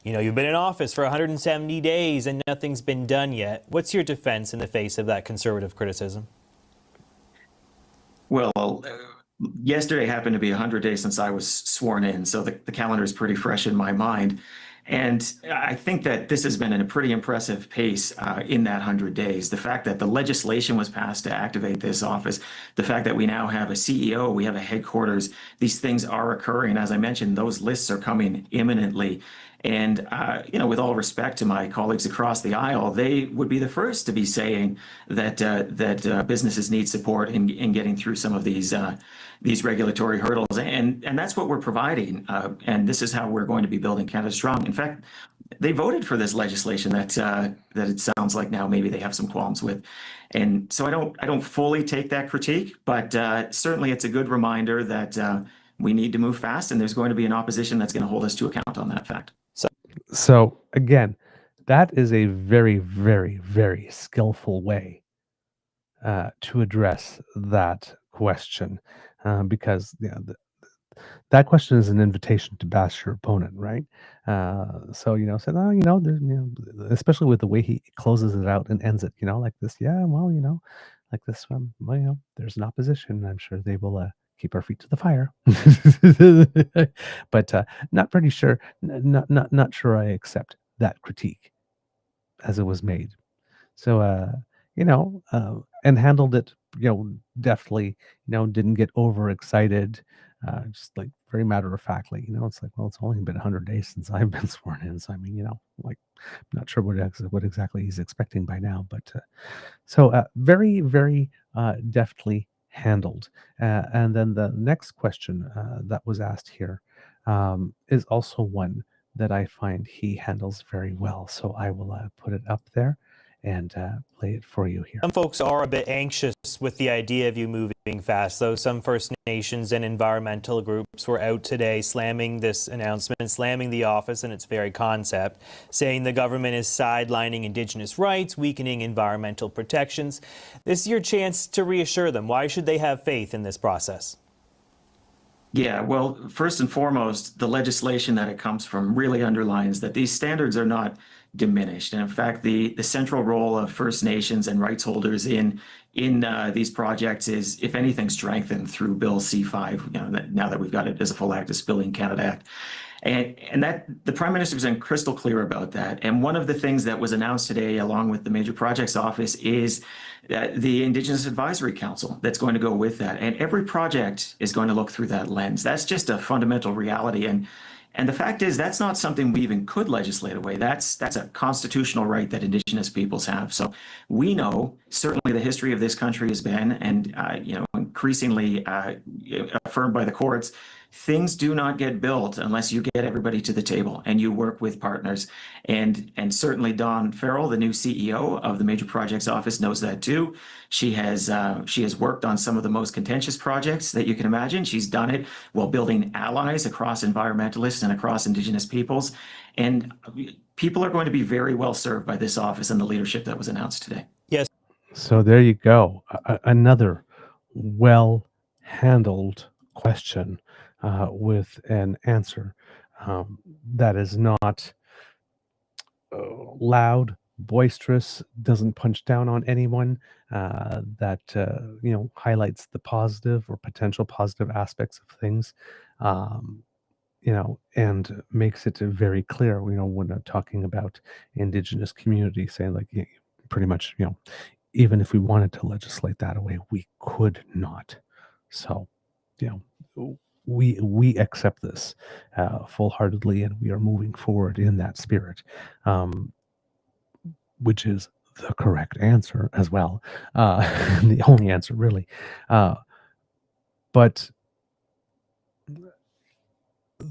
you've been in office for 170 days and nothing's been done yet. What's your defense in the face of that Conservative criticism? Well, yesterday happened to be 100 days since I was sworn in, so the calendar is pretty fresh in my mind. And I think that this has been at a pretty impressive pace in that 100 days. The fact that the legislation was passed to activate this office, the fact that we now have a CEO, we have a headquarters, these things are occurring. As I mentioned, those lists are coming imminently. And, with all respect to my colleagues across the aisle, they would be the first to be saying that businesses need support in getting through some of these regulatory hurdles. And that's what we're providing. And this is how we're going to be building Canada strong. In fact, they voted for this legislation that it sounds like now maybe they have some qualms with. And so I don't fully take that critique, but certainly it's a good reminder that we need to move fast, and there's going to be an opposition that's going to hold us to account on that fact. So again, that is a very, very, very skillful way to address that question, because that question is an invitation to bash your opponent, right? So said, oh, there's, especially with the way he closes it out and ends it, like this. Yeah, well, like this one. Well, there's an opposition. I'm sure they will keep our feet to the fire. But not pretty sure. Not sure I accept that critique as it was made. So and handled it, deftly. Didn't get overexcited. Just like very matter of factly. It's like, well, it's only been 100 days since I've been sworn in. So I mean, like, I'm not sure what exactly he's expecting by now, but so very, very deftly handled. And then the next question that was asked here is also one that I find he handles very well. So I will put it up there and play it for you here. Some folks are a bit anxious with the idea of you moving fast, though. Some First Nations and environmental groups were out today slamming this announcement, slamming the office and its very concept, saying the government is sidelining Indigenous rights, weakening environmental protections. This is your chance to reassure them. Why should they have faith in this process? Yeah, well, first and foremost, the legislation that it comes from really underlines that these standards are not diminished. And in fact, the central role of First Nations and rights holders in these projects is, if anything, strengthened through Bill C5, now that we've got it as a full act, as Building Canada Act. And that the Prime Minister's been crystal clear about that. And one of the things that was announced today, along with the Major Projects Office, is the Indigenous Advisory Council that's going to go with that. And every project is going to look through that lens. That's just a fundamental reality. And the fact is, that's not something we even could legislate away. That's a constitutional right that Indigenous peoples have. So we know, certainly the history of this country has been, and increasingly affirmed by the courts, things do not get built unless you get everybody to the table and you work with partners. And certainly Dawn Farrell, the new CEO of the Major Projects Office, knows that too. She has worked on some of the most contentious projects that you can imagine. She's done it while building allies across environmentalists and across Indigenous peoples. And people are going to be very well served by this office and the leadership that was announced today. Yes. So there you go. Another well-handled question with an answer that is not loud, boisterous, doesn't punch down on anyone, that highlights the positive or potential positive aspects of things. and makes it very clear, when talking about Indigenous communities, saying like, pretty much, even if we wanted to legislate that away, we could not. So, you know, we accept this full-heartedly, and we are moving forward in that spirit, um, which is the correct answer as well, the only answer really. Uh, but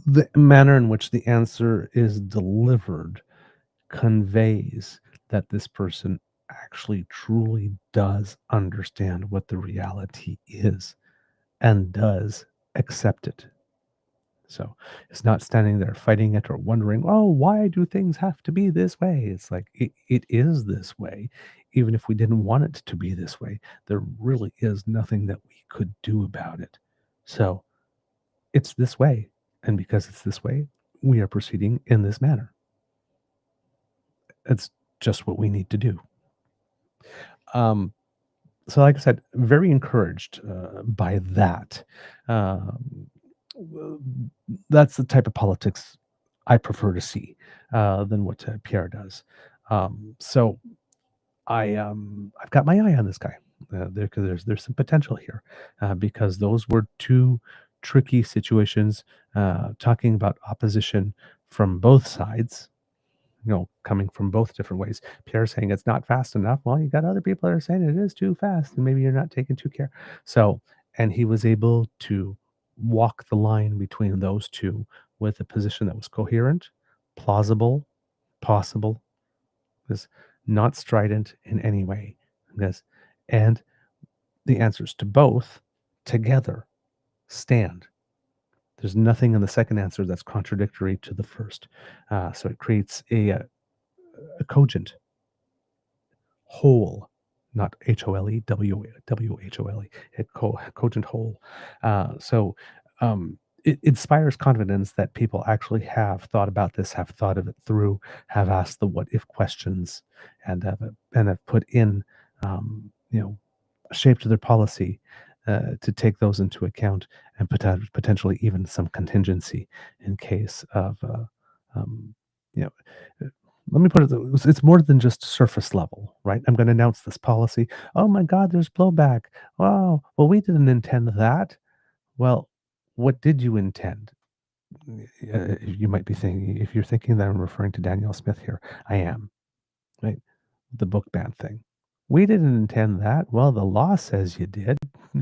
the manner in which the answer is delivered conveys that this person actually truly does understand what the reality is and does accept it. So it's not standing there fighting it or wondering, oh, why do things have to be this way? It's like it is this way. Even if we didn't want it to be this way, there really is nothing that we could do about it. So it's this way. And because it's this way, we are proceeding in this manner. It's just what we need to do. Um, so, like I said, very encouraged by that. Um, w- that's the type of politics I prefer to see than what Pierre does. So, I've got my eye on this guy there, because there's some potential here, because those were two tricky situations, talking about opposition from both sides, coming from both different ways. Pierre saying it's not fast enough. Well, you got other people that are saying it is too fast, and maybe you're not taking too care. So, and he was able to walk the line between those two with a position that was coherent, plausible, possible, was not strident in any way. Yes, and the answers to both together stand. There's nothing in the second answer that's contradictory to the first. So it creates a cogent whole, not HOLE, WHOLE, cogent whole. So it inspires confidence that people actually have thought about this, have thought of it through, have asked the what if questions, and have put in, shape to their policy to take those into account, and potentially even some contingency in case of, um, you know, let me put it, it's more than just surface level, right? I'm going to announce this policy. Oh my God, there's blowback. Oh, well, we didn't intend that. Well, what did you intend? You might be thinking, if you're thinking that I'm referring to Danielle Smith here, I am, right? The book ban thing. We didn't intend that. Well, the law says you did,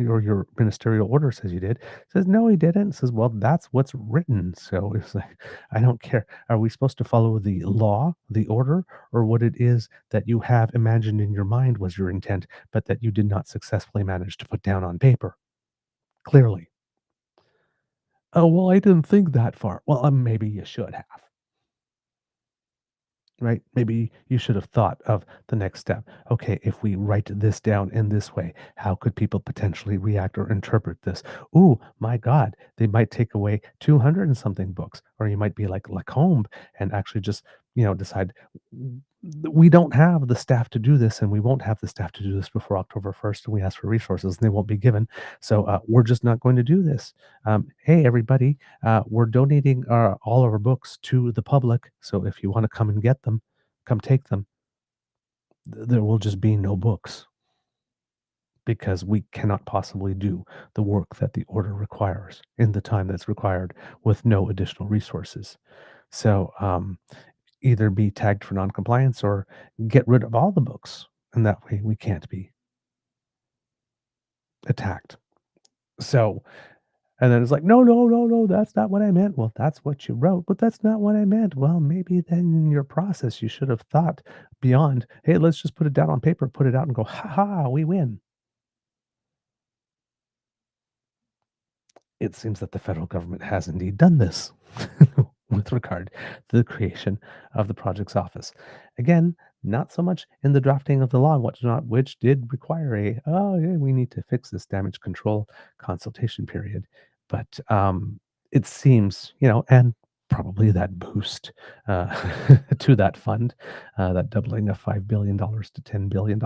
or your ministerial order says you did. It says, no, he didn't. It says, well, that's what's written. So it's like, I don't care. Are we supposed to follow the law, the order, or what it is that you have imagined in your mind was your intent, but that you did not successfully manage to put down on paper? Clearly. Oh, well, I didn't think that far. Well, maybe you should have. Right? Maybe you should have thought of the next step. Okay, if we write this down in this way, how could people potentially react or interpret this? Ooh, my God, they might take away 200 and something books. Or you might be like Lacombe and actually just, decide, we don't have the staff to do this, and we won't have the staff to do this before October 1st, and we ask for resources and they won't be given. So we're just not going to do this. Hey, everybody, we're donating all of our books to the public. So if you want to come and get them, come take them. There will just be no books because we cannot possibly do the work that the order requires in the time that's required with no additional resources. So either be tagged for noncompliance or get rid of all the books. And that way we can't be attacked. So, and then it's like, no, no, no, no, that's not what I meant. Well, that's what you wrote, but that's not what I meant. Well, maybe then in your process, you should have thought beyond, hey, let's just put it down on paper, put it out and go, ha ha, we win. It seems that the federal government has indeed done this with regard to the creation of the project's office. Again, not so much in the drafting of the law and whatnot, which did require yeah, we need to fix this damage control consultation period. But it seems, and probably that boost to that fund, that doubling of $5 billion to $10 billion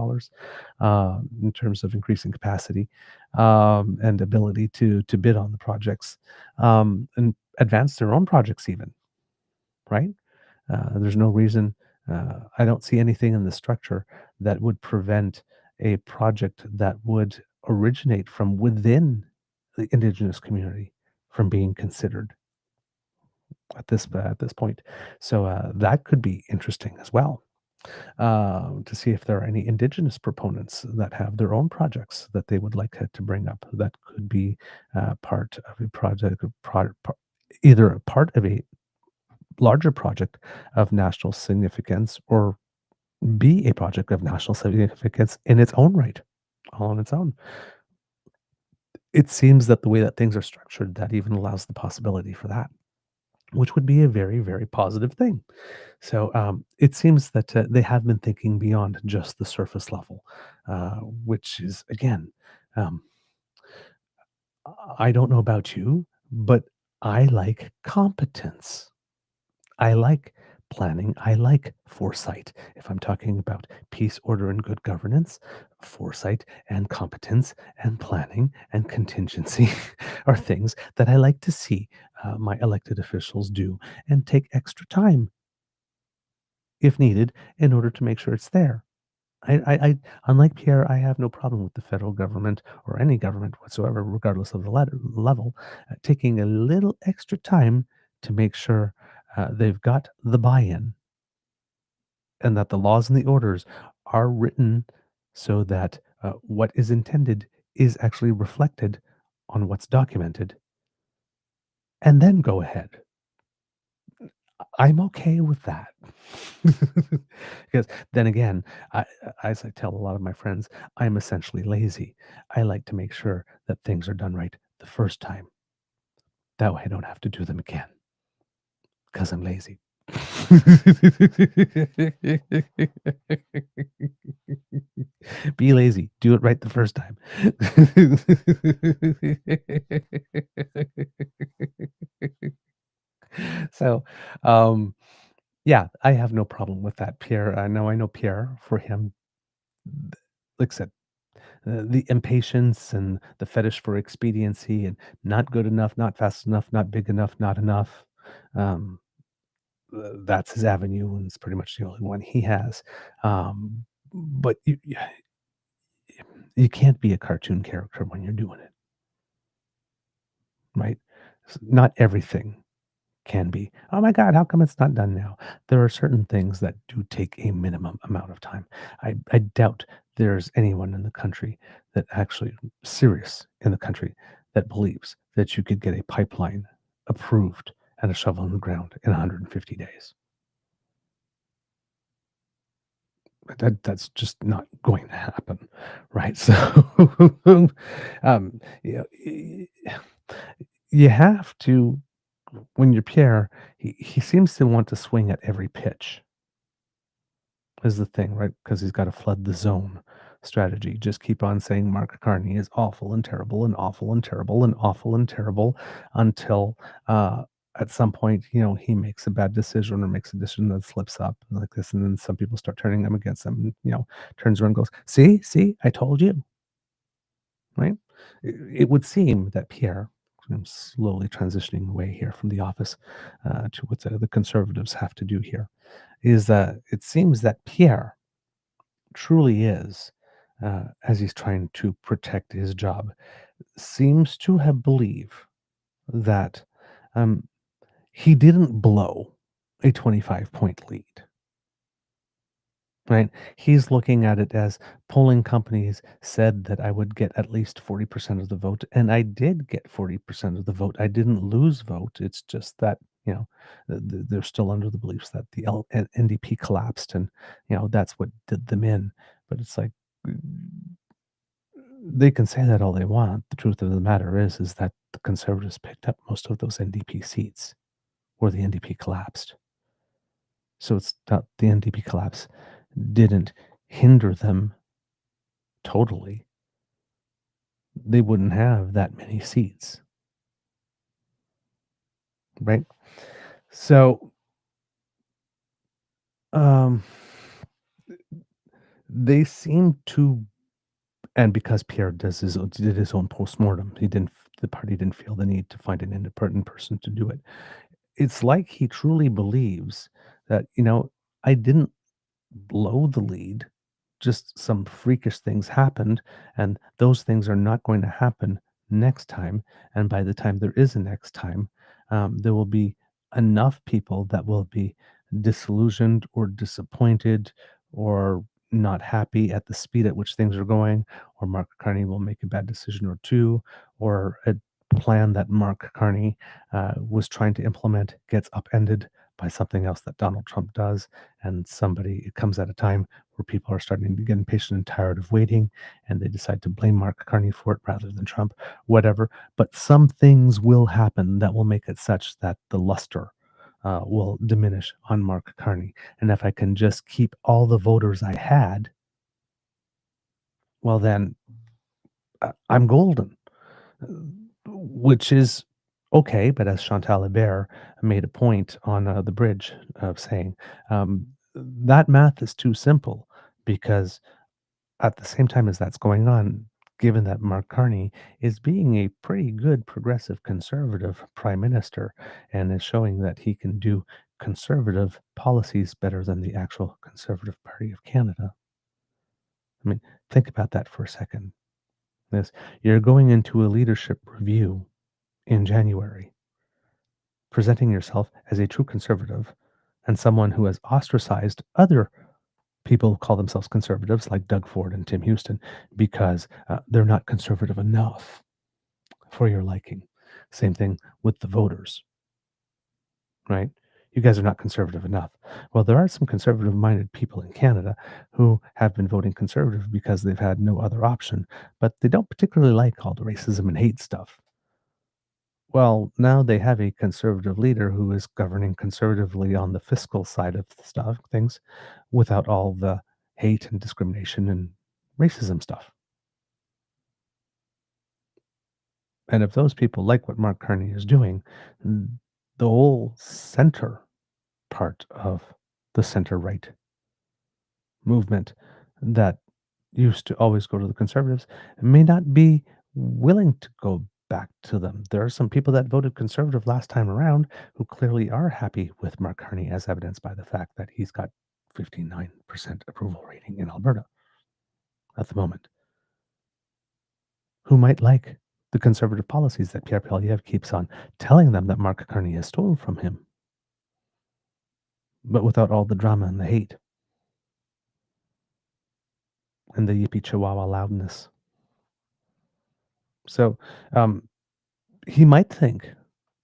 in terms of increasing capacity and ability to bid on the projects. And advance their own projects even, right? There's no reason, I don't see anything in the structure that would prevent a project that would originate from within the Indigenous community from being considered at this point. So that could be interesting as well, to see if there are any Indigenous proponents that have their own projects that they would like to bring up that could be part of a project, either a part of a larger project of national significance or be a project of national significance in its own right, all on its own. It seems that the way that things are structured, that even allows the possibility for that, which would be a very, very positive thing. So it seems that they have been thinking beyond just the surface level, which is, again, um, I don't know about you, but I like competence. I like planning. I like foresight. If I'm talking about peace, order, and good governance, foresight and competence and planning and contingency are things that I like to see my elected officials do and take extra time if needed in order to make sure it's there. Unlike Pierre, I have no problem with the federal government or any government whatsoever, regardless of the level, taking a little extra time to make sure they've got the buy-in and that the laws and the orders are written so that what is intended is actually reflected on what's documented, and then go ahead. I'm okay with that. Because then again, as I tell a lot of my friends, I'm essentially lazy. I like to make sure that things are done right the first time. That way I don't have to do them again because I'm lazy. Be lazy. Do it right the first time. So, yeah, I have no problem with that. Pierre, I know Pierre, for him, like I said, the impatience and the fetish for expediency and not good enough, not fast enough, not big enough, not enough. Um, that's his avenue, and it's pretty much the only one he has. But you can't be a cartoon character when you're doing it, right? Not everything can be. Oh my God, how come it's not done now? There are certain things that do take a minimum amount of time. I doubt there's anyone in the country that actually serious in the country that believes that you could get a pipeline approved and a shovel in the ground in 150 days. That's just not going to happen, right? So, you know, you have to, when you're Pierre, he seems to want to swing at every pitch, is the thing, right? Because he's got to flood the zone strategy. Just keep on saying Mark Carney is awful and terrible and awful and terrible and awful and terrible until at some point, he makes a bad decision or makes a decision that slips up like this. And then some people start turning him against him and, turns around and goes, see, I told you, right? It would seem that Pierre, I'm slowly transitioning away here from the office to what the conservatives have to do here, is that it seems that Pierre truly is, as he's trying to protect his job, seems to have believed that um, he didn't blow a 25-point lead. Right? He's looking at it as polling companies said that I would get at least 40% of the vote, and I did get 40% of the vote. I didn't lose vote. It's just that, they're still under the beliefs that the NDP collapsed, and, that's what did them in. But it's like, they can say that all they want. The truth of the matter is that the Conservatives picked up most of those NDP seats where the NDP collapsed. So it's not the NDP collapse didn't hinder them totally. They wouldn't have that many seats. Right? So they seem to, and because Pierre did his own postmortem, he didn't the party didn't feel the need to find an independent person to do it. It's like he truly believes that, I didn't blow the lead, just some freakish things happened, and those things are not going to happen next time. And by the time there is a next time, there will be enough people that will be disillusioned or disappointed or not happy at the speed at which things are going, or Mark Carney will make a bad decision or two, or a plan that Mark Carney was trying to implement gets upended by something else that Donald Trump does, and it comes at a time where people are starting to get impatient and tired of waiting, and they decide to blame Mark Carney for it rather than Trump, whatever. But some things will happen that will make it such that the luster will diminish on Mark Carney. And if I can just keep all the voters I had, well, then I'm golden, which is okay. But as Chantal Hébert made a point on the bridge of saying, that math is too simple, because at the same time as that's going on, given that Mark Carney is being a pretty good progressive conservative prime minister and is showing that he can do conservative policies better than the actual Conservative Party of Canada. I mean, think about that for a second. You're going into a leadership review in January, presenting yourself as a true conservative and someone who has ostracized other people who call themselves conservatives, like Doug Ford and Tim Houston, because they're not conservative enough for your liking. Same thing with the voters, right? You guys are not conservative enough. Well, there are some conservative minded people in Canada who have been voting conservative because they've had no other option, but they don't particularly like all the racism and hate stuff. Well, now they have a conservative leader who is governing conservatively on the fiscal side of things, without all the hate and discrimination and racism stuff. And if those people like what Mark Carney is doing, the whole center part of the center right movement that used to always go to the conservatives may not be willing to go back to them. There are some people that voted conservative last time around who clearly are happy with Mark Carney, as evidenced by the fact that he's got 59% approval rating in Alberta at the moment, who might like the conservative policies that Pierre Poilievre keeps on telling them that Mark Carney has stolen from him, but without all the drama and the hate and the yippee chihuahua loudness. So he might think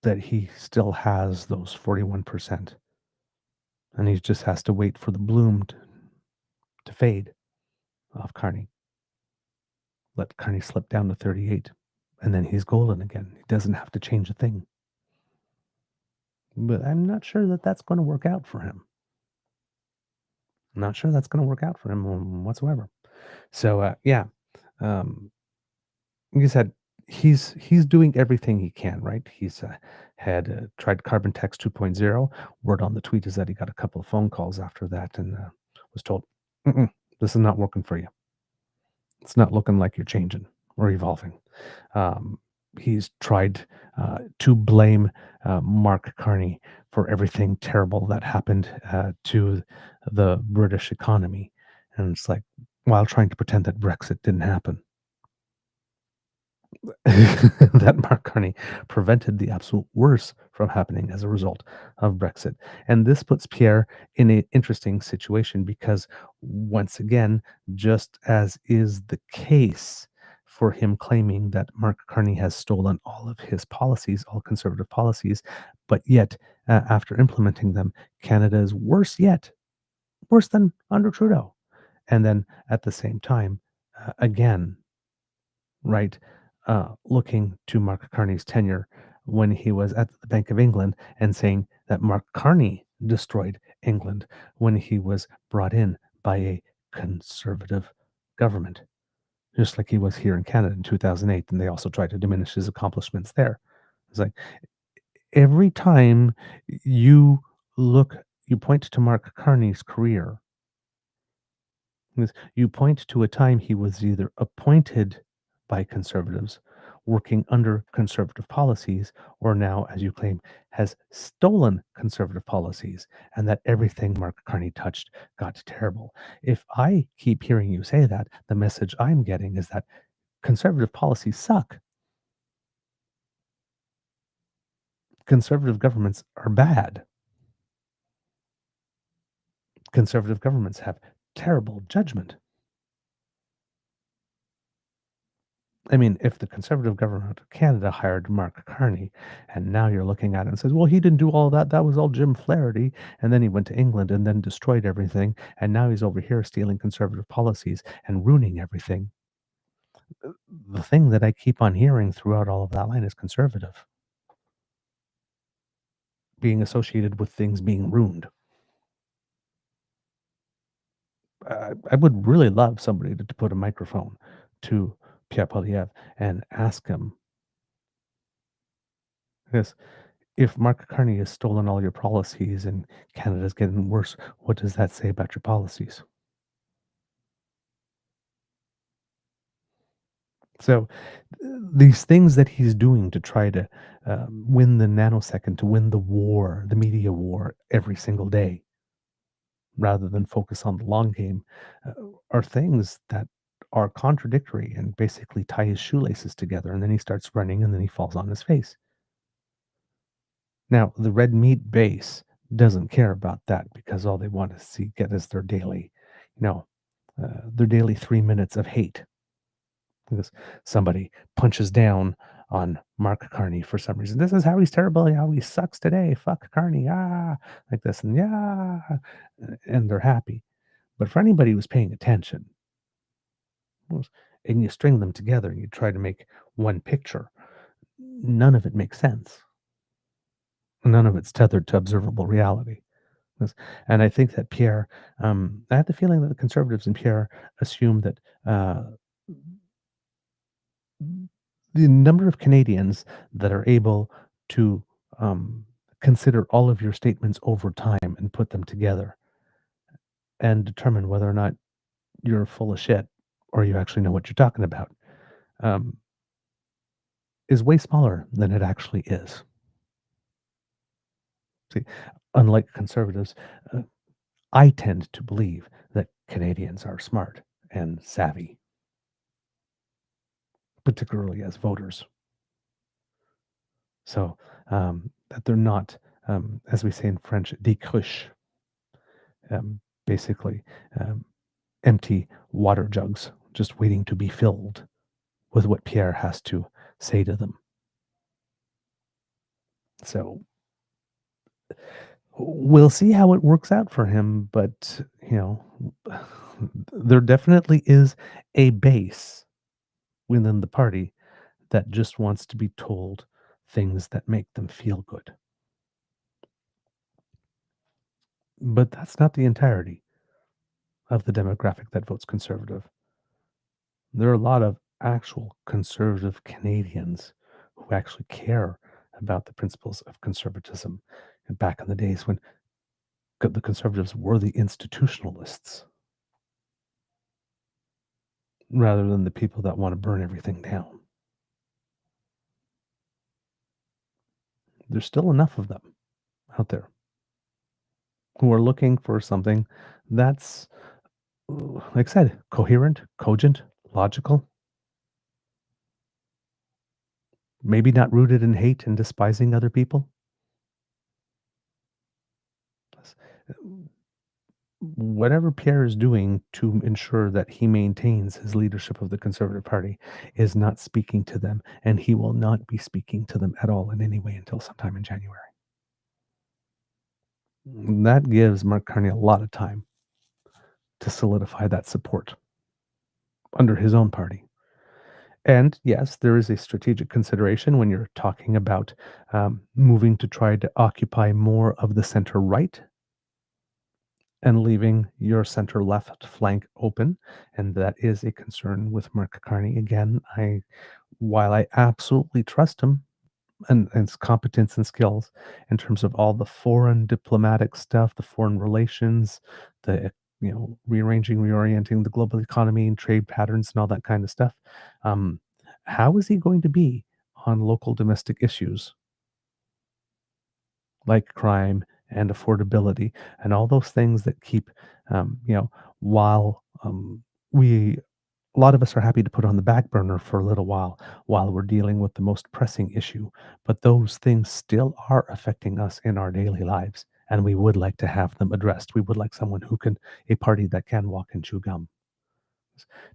that he still has those 41%, and he just has to wait for the bloom to fade off Carney. Let Carney slip down to 38, and then he's golden again. He doesn't have to change a thing. But I'm not sure that that's going to work out for him. I'm not sure that's going to work out for him whatsoever. So, yeah. Like I said, he's doing everything he can, right? He's had tried Carbon Text 2.0. Word on the tweet is that he got a couple of phone calls after that and was told, this is not working for you. It's not looking like you're changing or evolving. He's tried to blame Mark Carney for everything terrible that happened to the British economy. And it's like, while trying to pretend that Brexit didn't happen. That Mark Carney prevented the absolute worst from happening as a result of Brexit. And this puts Pierre in an interesting situation because, once again, just as is the case for him claiming that Mark Carney has stolen all of his policies, all conservative policies, but yet after implementing them, Canada is worse than under Trudeau. And then at the same time, again, right, looking to Mark Carney's tenure when he was at the Bank of England and saying that Mark Carney destroyed England when he was brought in by a conservative government, just like he was here in Canada in 2008. And they also tried to diminish his accomplishments there. It's like every time you point to Mark Carney's career, you point to a time he was either appointed by conservatives working under conservative policies, or now, as you claim, has stolen conservative policies, and that everything Mark Carney touched got terrible. If I keep hearing you say that, the message I'm getting is that conservative policies suck. Conservative governments are bad. Conservative governments have terrible judgment. I mean, if the Conservative government of Canada hired Mark Carney, and now you're looking at it and says, well, he didn't do all that. That was all Jim Flaherty. And then he went to England and then destroyed everything. And now he's over here stealing conservative policies and ruining everything. The thing that I keep on hearing throughout all of that line is conservative being associated with things being ruined. I would really love somebody to put a microphone to Pierre Poilievre and ask him this. If Mark Carney has stolen all your policies and Canada's getting worse, what does that say about your policies? So these things that he's doing to try to win the nanosecond, to win the war, the media war every single day, rather than focus on the long game, are things that are contradictory and basically tie his shoelaces together. And then he starts running and then he falls on his face. Now, the red meat base doesn't care about that because all they want to get is their daily, their daily 3 minutes of hate. Because somebody punches down on Mark Carney for some reason. This is how he's terrible, how he sucks today. Fuck Carney, like this, and and they're happy. But for anybody who's paying attention, and you string them together and you try to make one picture, none of it makes sense. None of it's tethered to observable reality. And I think that Pierre, I have the feeling that the Conservatives and Pierre assume that the number of Canadians that are able to consider all of your statements over time and put them together and determine whether or not you're full of shit or you actually know what you're talking about is way smaller than it actually is. See, unlike Conservatives, I tend to believe that Canadians are smart and savvy, particularly as voters. So that they're not, as we say in French, des cruches, basically empty water jugs just waiting to be filled with what Pierre has to say to them. So we'll see how it works out for him, but there definitely is a base within the party that just wants to be told things that make them feel good. But that's not the entirety of the demographic that votes conservative. There are a lot of actual conservative Canadians who actually care about the principles of conservatism. And back in the days when the conservatives were the institutionalists, rather than the people that want to burn everything down. There's still enough of them out there who are looking for something that's, like I said, coherent, cogent, logical, maybe not rooted in hate and despising other people. Whatever Pierre is doing to ensure that he maintains his leadership of the Conservative Party is not speaking to them, and he will not be speaking to them at all in any way until sometime in January. That gives Mark Carney a lot of time to solidify that support under his own party. And yes, there is a strategic consideration when you're talking about moving to try to occupy more of the center right and leaving your center left flank open. And that is a concern with Mark Carney. Again, while I absolutely trust him and his competence and skills in terms of all the foreign diplomatic stuff, the foreign relations, the rearranging, reorienting the global economy and trade patterns and all that kind of stuff. how is he going to be on local domestic issues like crime and affordability and all those things that keep, while we a lot of us are happy to put on the back burner for a little while we're dealing with the most pressing issue, but those things still are affecting us in our daily lives, and we would like to have them addressed. We would like a party that can walk and chew gum.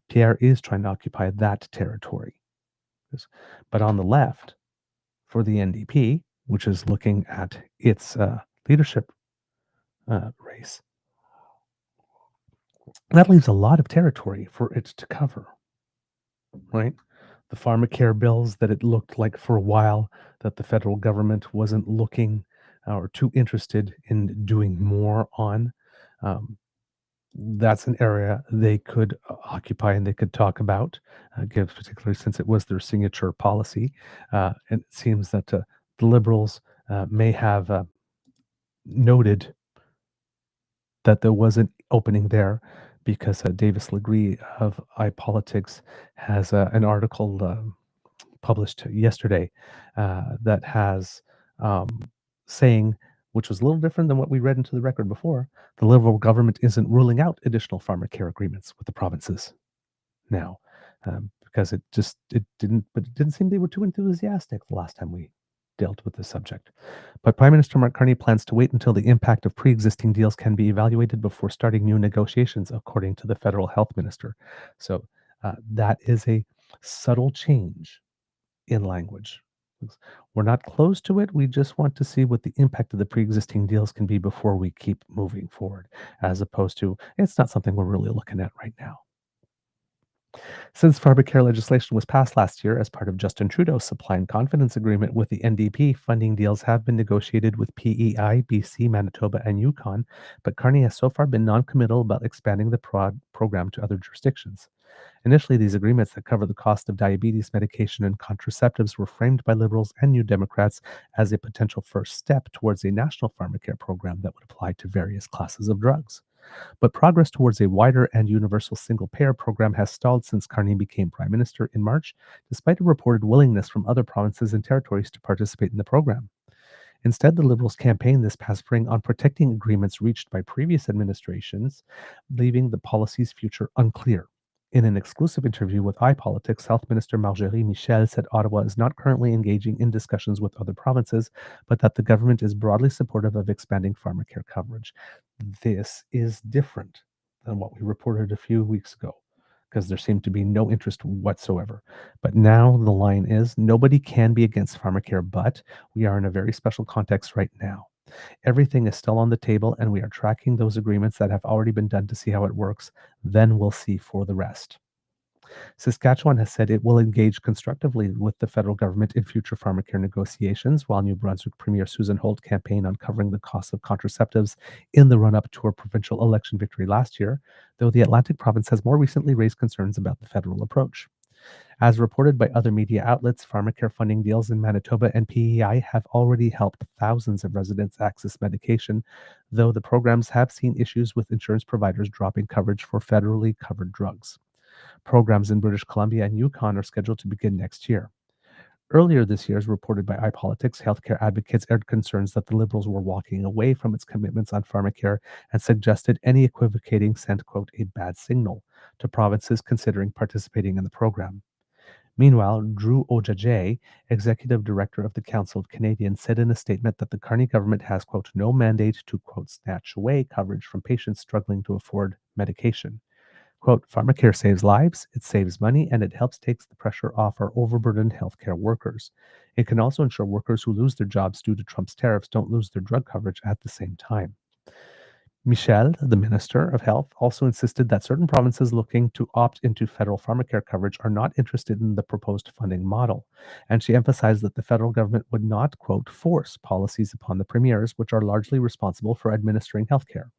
Pierre is trying to occupy that territory. But on the left, for the NDP, which is looking at its leadership race, that leaves a lot of territory for it to cover, right? The pharmacare bills that it looked like for a while that the federal government wasn't looking or too interested in doing more on. That's an area they could occupy and they could talk about, particularly since it was their signature policy. And it seems that the Liberals may have noted that there was an opening there because Davis Legree of iPolitics has an article published yesterday that has saying, which was a little different than what we read into the record before, the Liberal government isn't ruling out additional pharmacare agreements with the provinces now, because it didn't seem they were too enthusiastic the last time we dealt with this subject. But Prime Minister Mark Carney plans to wait until the impact of pre-existing deals can be evaluated before starting new negotiations, according to the federal health minister. So that is a subtle change in language. We're not close to it. We just want to see what the impact of the pre-existing deals can be before we keep moving forward, as opposed to it's not something we're really looking at right now. Since pharmacare legislation was passed last year as part of Justin Trudeau's supply and confidence agreement with the NDP, funding deals have been negotiated with PEI, BC, Manitoba, and Yukon, but Carney has so far been non-committal about expanding the program to other jurisdictions. Initially, these agreements that cover the cost of diabetes medication and contraceptives were framed by Liberals and New Democrats as a potential first step towards a national pharmacare program that would apply to various classes of drugs. But progress towards a wider and universal single-payer program has stalled since Carney became Prime Minister in March, despite a reported willingness from other provinces and territories to participate in the program. Instead, the Liberals campaigned this past spring on protecting agreements reached by previous administrations, leaving the policy's future unclear. In an exclusive interview with iPolitics, Health Minister Marjorie Michel said Ottawa is not currently engaging in discussions with other provinces, but that the government is broadly supportive of expanding pharmacare coverage. This is different than what we reported a few weeks ago, because there seemed to be no interest whatsoever. But now the line is nobody can be against pharmacare, but we are in a very special context right now. Everything is still on the table, and we are tracking those agreements that have already been done to see how it works. Then we'll see for the rest. Saskatchewan has said it will engage constructively with the federal government in future pharmacare negotiations, while New Brunswick Premier Susan Holt campaigned on covering the costs of contraceptives in the run-up to her provincial election victory last year, though the Atlantic province has more recently raised concerns about the federal approach. As reported by other media outlets, pharmacare funding deals in Manitoba and PEI have already helped thousands of residents access medication, though the programs have seen issues with insurance providers dropping coverage for federally covered drugs. Programs in British Columbia and Yukon are scheduled to begin next year. Earlier this year, as reported by iPolitics, healthcare advocates aired concerns that the Liberals were walking away from its commitments on pharmacare and suggested any equivocating sent, quote, a bad signal to provinces considering participating in the program. Meanwhile, Drew Ojajay, executive director of the Council of Canadians, said in a statement that the Carney government has, quote, no mandate to, quote, snatch away coverage from patients struggling to afford medication. Quote, pharmacare saves lives, it saves money, and it helps take the pressure off our overburdened healthcare workers. It can also ensure workers who lose their jobs due to Trump's tariffs don't lose their drug coverage at the same time. Michel, the Minister of Health, also insisted that certain provinces looking to opt into federal pharmacare coverage are not interested in the proposed funding model, and she emphasized that the federal government would not, quote, force policies upon the premiers, which are largely responsible for administering healthcare.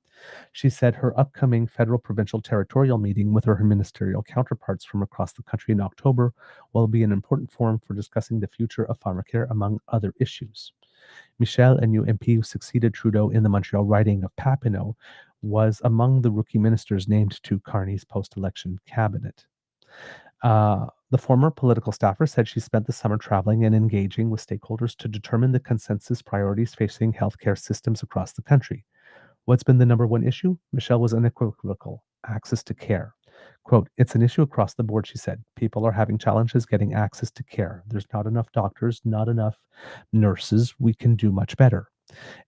She said her upcoming federal, provincial, territorial meeting with her ministerial counterparts from across the country in October will be an important forum for discussing the future of pharmacare, among other issues. Michel, a new MP who succeeded Trudeau in the Montreal riding of Papineau, was among the rookie ministers named to Carney's post-election cabinet. The former political staffer said she spent the summer traveling and engaging with stakeholders to determine the consensus priorities facing healthcare systems across the country. What's been the number one issue? Michelle was unequivocal: access to care. Quote, "It's an issue across the board," she said. "People are having challenges getting access to care. There's not enough doctors, not enough nurses. We can do much better.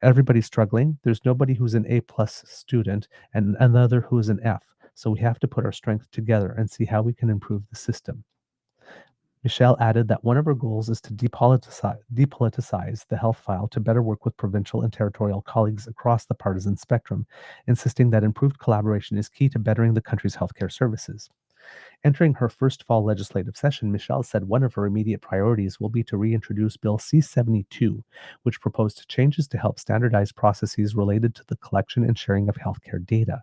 Everybody's struggling. There's nobody who's an A+ student and another who is an F. So we have to put our strength together and see how we can improve the system." Michelle added that one of her goals is to depoliticize the health file to better work with provincial and territorial colleagues across the partisan spectrum, insisting that improved collaboration is key to bettering the country's healthcare services. Entering her first fall legislative session, Michelle said one of her immediate priorities will be to reintroduce Bill C-72, which proposed changes to help standardize processes related to the collection and sharing of healthcare data.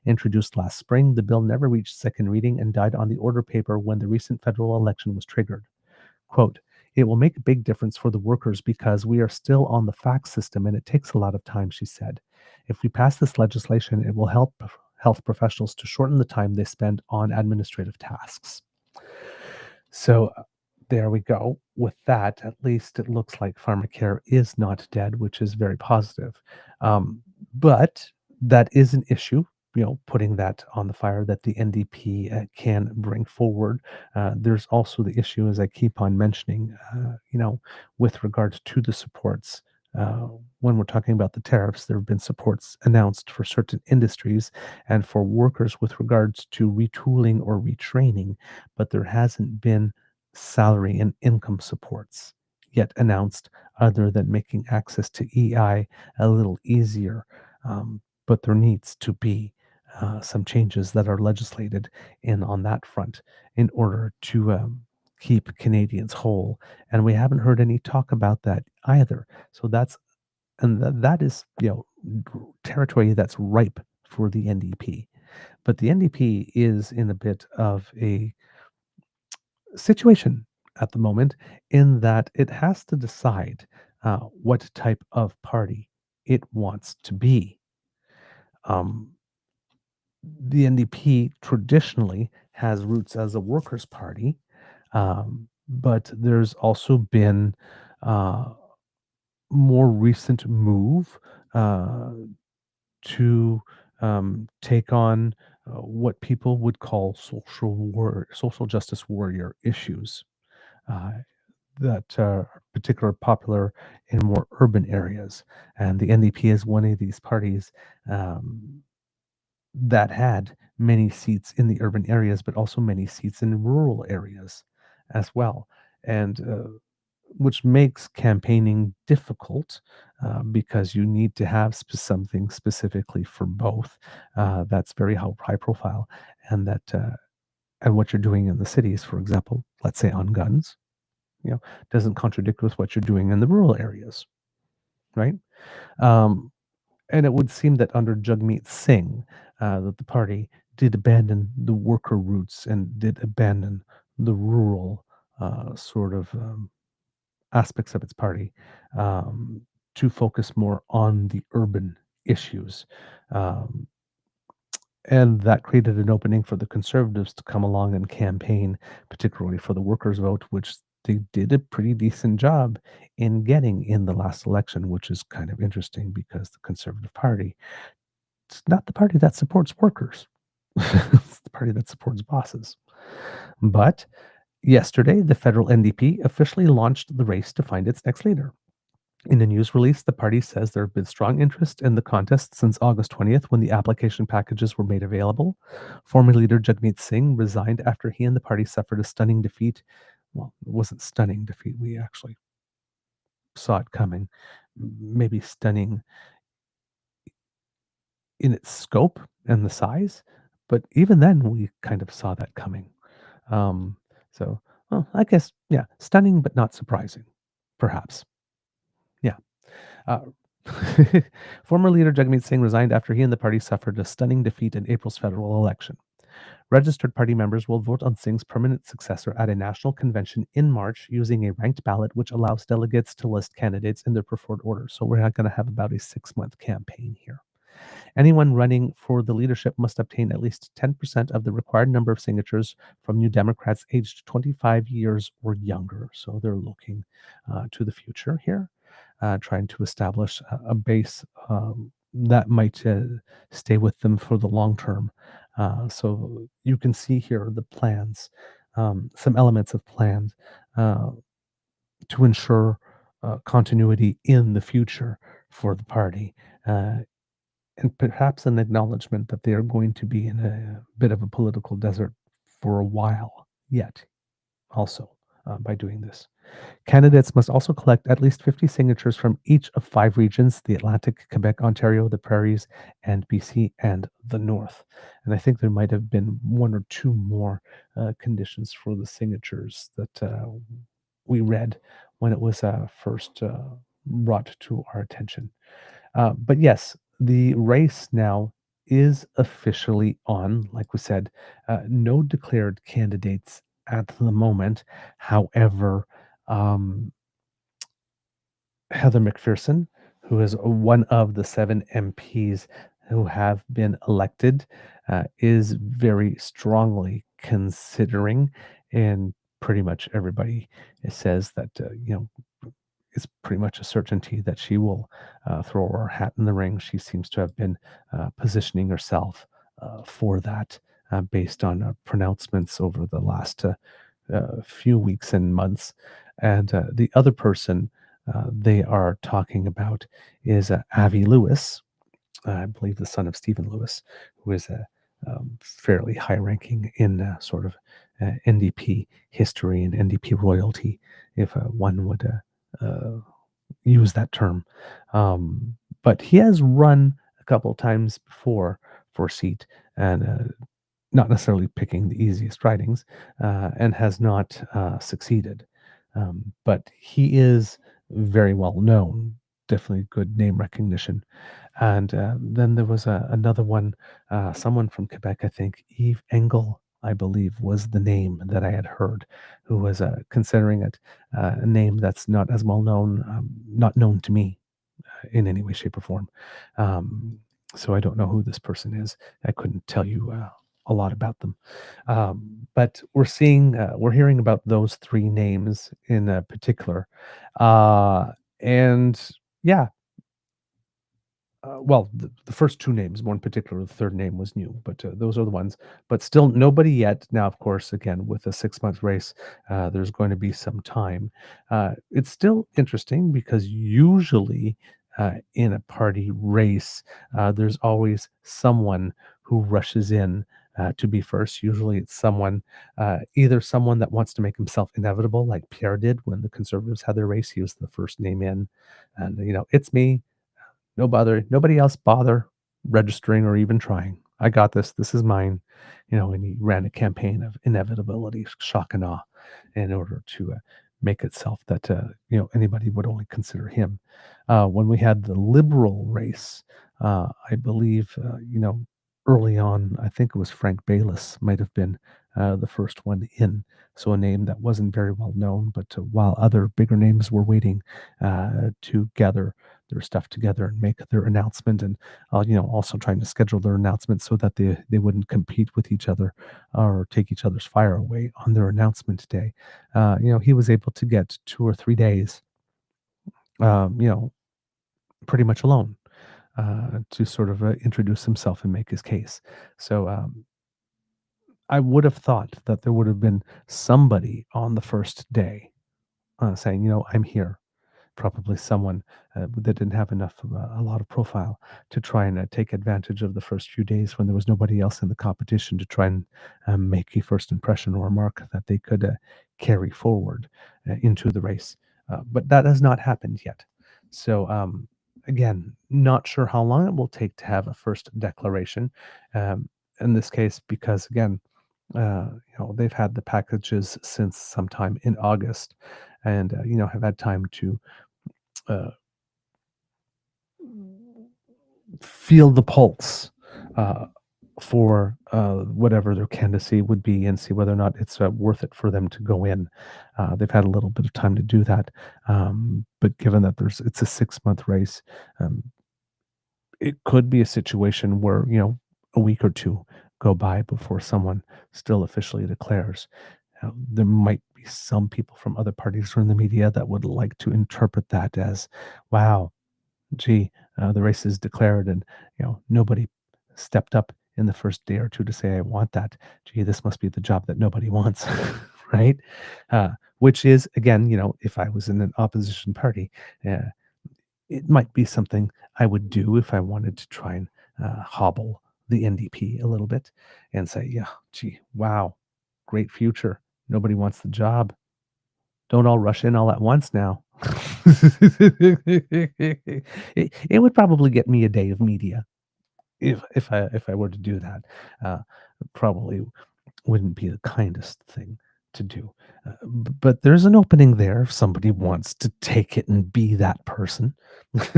Introduced last spring, the bill never reached second reading and died on the order paper when the recent federal election was triggered. Quote, "It will make a big difference for the workers because we are still on the fax system and it takes a lot of time," she said. "If we pass this legislation, it will help health professionals to shorten the time they spend on administrative tasks." So there we go. With that, at least it looks like pharmacare is not dead, which is very positive. But that is an issue, putting that on the fire that the NDP can bring forward. There's also the issue, as I keep on mentioning, with regards to the supports. When we're talking about the tariffs, there have been supports announced for certain industries and for workers with regards to retooling or retraining, but there hasn't been salary and income supports yet announced, other than making access to EI a little easier. But there needs to be some changes that are legislated in on that front in order to keep Canadians whole. And we haven't heard any talk about that either. So that is, territory that's ripe for the NDP. But the NDP is in a bit of a situation at the moment in that it has to decide what type of party it wants to be. Um, the NDP traditionally has roots as a workers' party, but there's also been more recent move to take on what people would call social justice warrior issues uh, that are particularly popular in more urban areas. And the NDP is one of these parties that had many seats in the urban areas, but also many seats in rural areas as well. And which makes campaigning difficult because you need to have something specifically for both. That's very high profile, and and what you're doing in the cities, for example, let's say on guns, doesn't contradict with what you're doing in the rural areas, right? Um, and it would seem that under Jagmeet Singh, that the party did abandon the worker roots and did abandon the rural sort of aspects of its party to focus more on the urban issues. Um, and that created an opening for the Conservatives to come along and campaign, particularly for the workers' vote, which they did a pretty decent job in getting in the last election, which is kind of interesting because the Conservative Party, it's not the party that supports workers. It's the party that supports bosses. But yesterday, the federal NDP officially launched the race to find its next leader. In a news release, the party says there have been strong interest in the contest since August 20th when the application packages were made available. Former leader Jagmeet Singh resigned after he and the party suffered a stunning defeat. Well, it wasn't stunning defeat. We actually saw it coming. Maybe stunning in its scope and the size, but even then we kind of saw that coming. Um, so, well, I guess, yeah, stunning but not surprising, perhaps. Yeah. Uh, Former leader Jagmeet Singh resigned after he and the party suffered a stunning defeat in April's federal election. Registered party members will vote on Singh's permanent successor at a national convention in March using a ranked ballot, which allows delegates to list candidates in their preferred order. So we're not going to have about a 6-month campaign here. Anyone running for the leadership must obtain at least 10% of the required number of signatures from New Democrats aged 25 years or younger. So they're looking to the future here, trying to establish a base that might stay with them for the long term. So you can see here the plans, some elements of plans to ensure continuity in the future for the party. And perhaps an acknowledgement that they are going to be in a bit of a political desert for a while yet, also by doing this. Candidates must also collect at least 50 signatures from each of 5 regions: the Atlantic, Quebec, Ontario, the Prairies, and BC, and the North. And I think there might have been 1 or 2 more conditions for the signatures that we read when it was first brought to our attention. But yes, the race now is officially on. Like we said, no declared candidates at the moment. However, um, Heather McPherson, who is one of the 7 MPs who have been elected, is very strongly considering, and pretty much everybody says that, it's pretty much a certainty that she will throw her hat in the ring. She seems to have been positioning herself for that based on pronouncements over the last few weeks and months. And the other person they are talking about is Avi Lewis, I believe the son of Stephen Lewis, who is a fairly high ranking in sort of NDP history and NDP royalty, if one would use that term. But he has run a couple times before for a seat, and not necessarily picking the easiest ridings, and has not succeeded. But he is very well known, definitely good name recognition. And then there was another one, someone from Quebec, I think, Yves Engel, I believe, was the name that I had heard, who was considering it a name that's not as well known, not known to me in any way, shape, or form. So I don't know who this person is. I couldn't tell you a lot about them. But we're hearing about those 3 names in particular. And yeah, well, the first 2 names, more in particular, the 3rd name was new, but those are the ones. But still, nobody yet. Now, of course, again, with a 6-month race, there's going to be some time. It's still interesting because usually in a party race, there's always someone who rushes in to be first. Usually it's someone, either someone that wants to make himself inevitable, like Pierre did when the Conservatives had their race. He was the first name in, and, it's me. No bother. Nobody else bother registering or even trying. I got this. This is mine. And he ran a campaign of inevitability, shock and awe, in order to make itself that, anybody would only consider him. When we had the Liberal race, I believe, early on, I think it was Frank Bayliss might have been the first one in. So a name that wasn't very well known, but while other bigger names were waiting to gather their stuff together and make their announcement, and also trying to schedule their announcement so that they wouldn't compete with each other or take each other's fire away on their announcement day. He was able to get 2 or 3 days, pretty much alone to sort of introduce himself and make his case. So I would have thought that there would have been somebody on the first day saying, I'm here. Probably someone that didn't have enough of a lot of profile to try and take advantage of the first few days when there was nobody else in the competition to try and make a first impression or a mark that they could carry forward into the race. But that has not happened yet. So again, not sure how long it will take to have a first declaration. In this case, because again, they've had the packages since sometime in August, and have had time to feel the pulse for whatever their candidacy would be, and see whether or not it's worth it for them to go in. They've had a little bit of time to do that, but given that it's a 6-month race, it could be a situation where, a week or two go by before someone still officially declares. There might be some people from other parties or in the media that would like to interpret that as, wow, gee, the race is declared and, nobody stepped up in the first day or two to say, I want that. Gee, this must be the job that nobody wants, right? Which is, again, if I was in an opposition party, uh, it might be something I would do if I wanted to try and hobble the NDP a little bit and say, yeah, gee, wow, great future. Nobody wants the job. Don't all rush in all at once now. It would probably get me a day of media if I were to do that. Uh, Probably wouldn't be the kindest thing to do. But there's an opening there if somebody wants to take it and be that person that's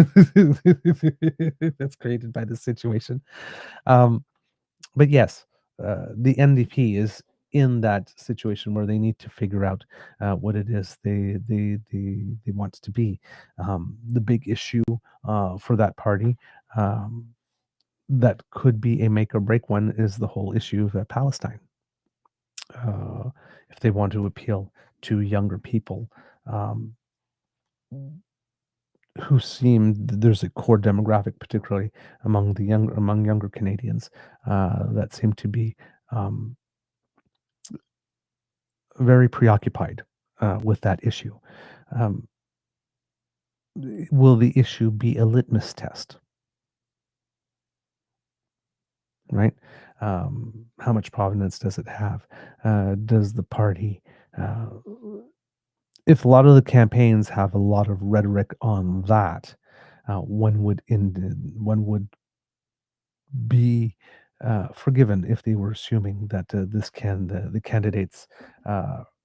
created by the situation. Um, but yes, the NDP is in that situation where they need to figure out what it is they want to be. The big issue for that party that could be a make or break one is the whole issue of Palestine. Uh, if they want to appeal to younger people, um, who there's a core demographic, particularly among younger Canadians, that seem to be um, very preoccupied with that issue. Um, will the issue be a litmus test? Right? How much provenance does it have? Does the party, uh, if a lot of the campaigns have a lot of rhetoric on that, one would be forgiven if they were assuming that the candidates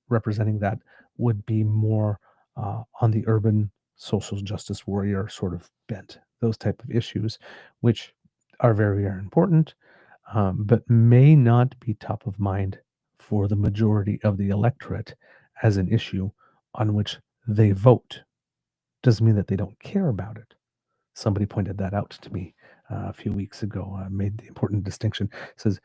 representing that would be more on the urban social justice warrior sort of bent. Those type of issues, which are very, very important, but may not be top of mind for the majority of the electorate as an issue on which they vote. Doesn't mean that they don't care about it. Somebody pointed that out to me a few weeks ago. Made the important distinction. Says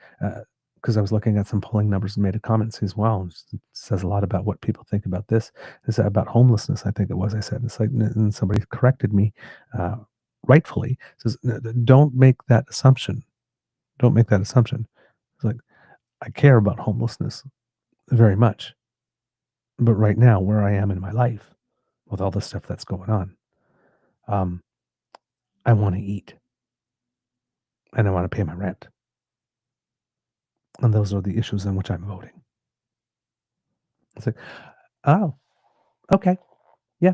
because I was looking at some polling numbers and made a comment. Says, "Wow, it says a lot about what people think about this. Is about homelessness?" I think it was. I said, "It's like," and somebody corrected me, rightfully. Says, "Don't make that assumption. Don't make that assumption." It's like I care about homelessness very much, but right now, where I am in my life, with all the stuff that's going on, um, I want to eat and I want to pay my rent. And those are the issues in which I'm voting. It's like, oh, okay, yeah.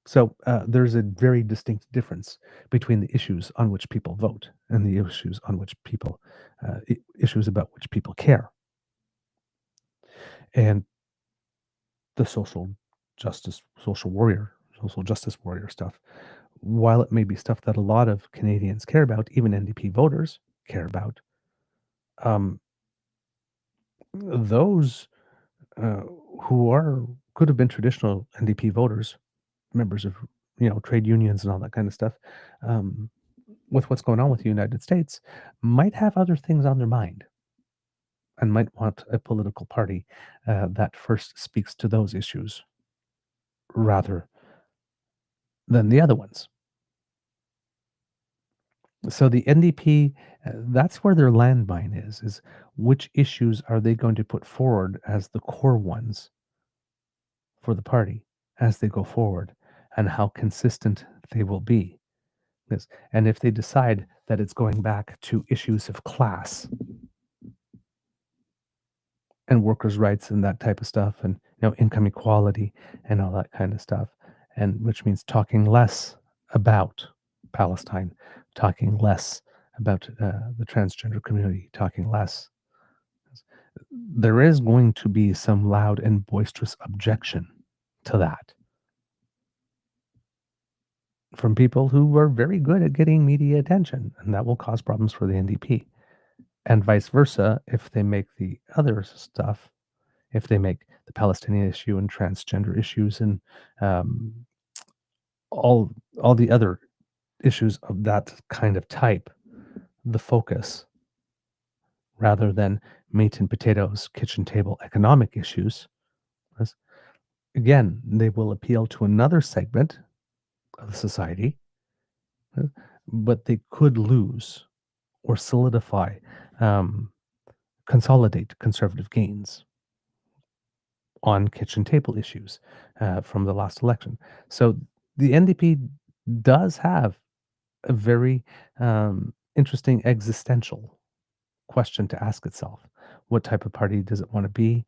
So there's a very distinct difference between the issues on which people vote and the issues on which issues about which people care. And the social justice warrior stuff, while it may be stuff that a lot of Canadians care about, even NDP voters care about, um, those uh, could have been traditional NDP voters, members of trade unions and all that kind of stuff, um, with what's going on with the United States, might have other things on their mind and might want a political party that first speaks to those issues rather than the other ones. So the NDP, that's where their landmine is which issues are they going to put forward as the core ones for the party as they go forward, and how consistent they will be. Yes. And if they decide that it's going back to issues of class and workers' rights and that type of stuff, and income equality and all that kind of stuff, and which means talking less about Palestine, talking less about the transgender community, talking less. There is going to be some loud and boisterous objection to that from people who are very good at getting media attention, and that will cause problems for the NDP. And vice versa, if they make the other stuff, if they make the Palestinian issue and transgender issues and um, all the other issues of that kind of type the focus rather than meat and potatoes, kitchen table economic issues. As- Again, they will appeal to another segment of the society, uh, but they could lose or solidify, um, consolidate conservative gains on kitchen table issues from the last election. So the NDP does have a very interesting existential question to ask itself. What type of party does it want to be?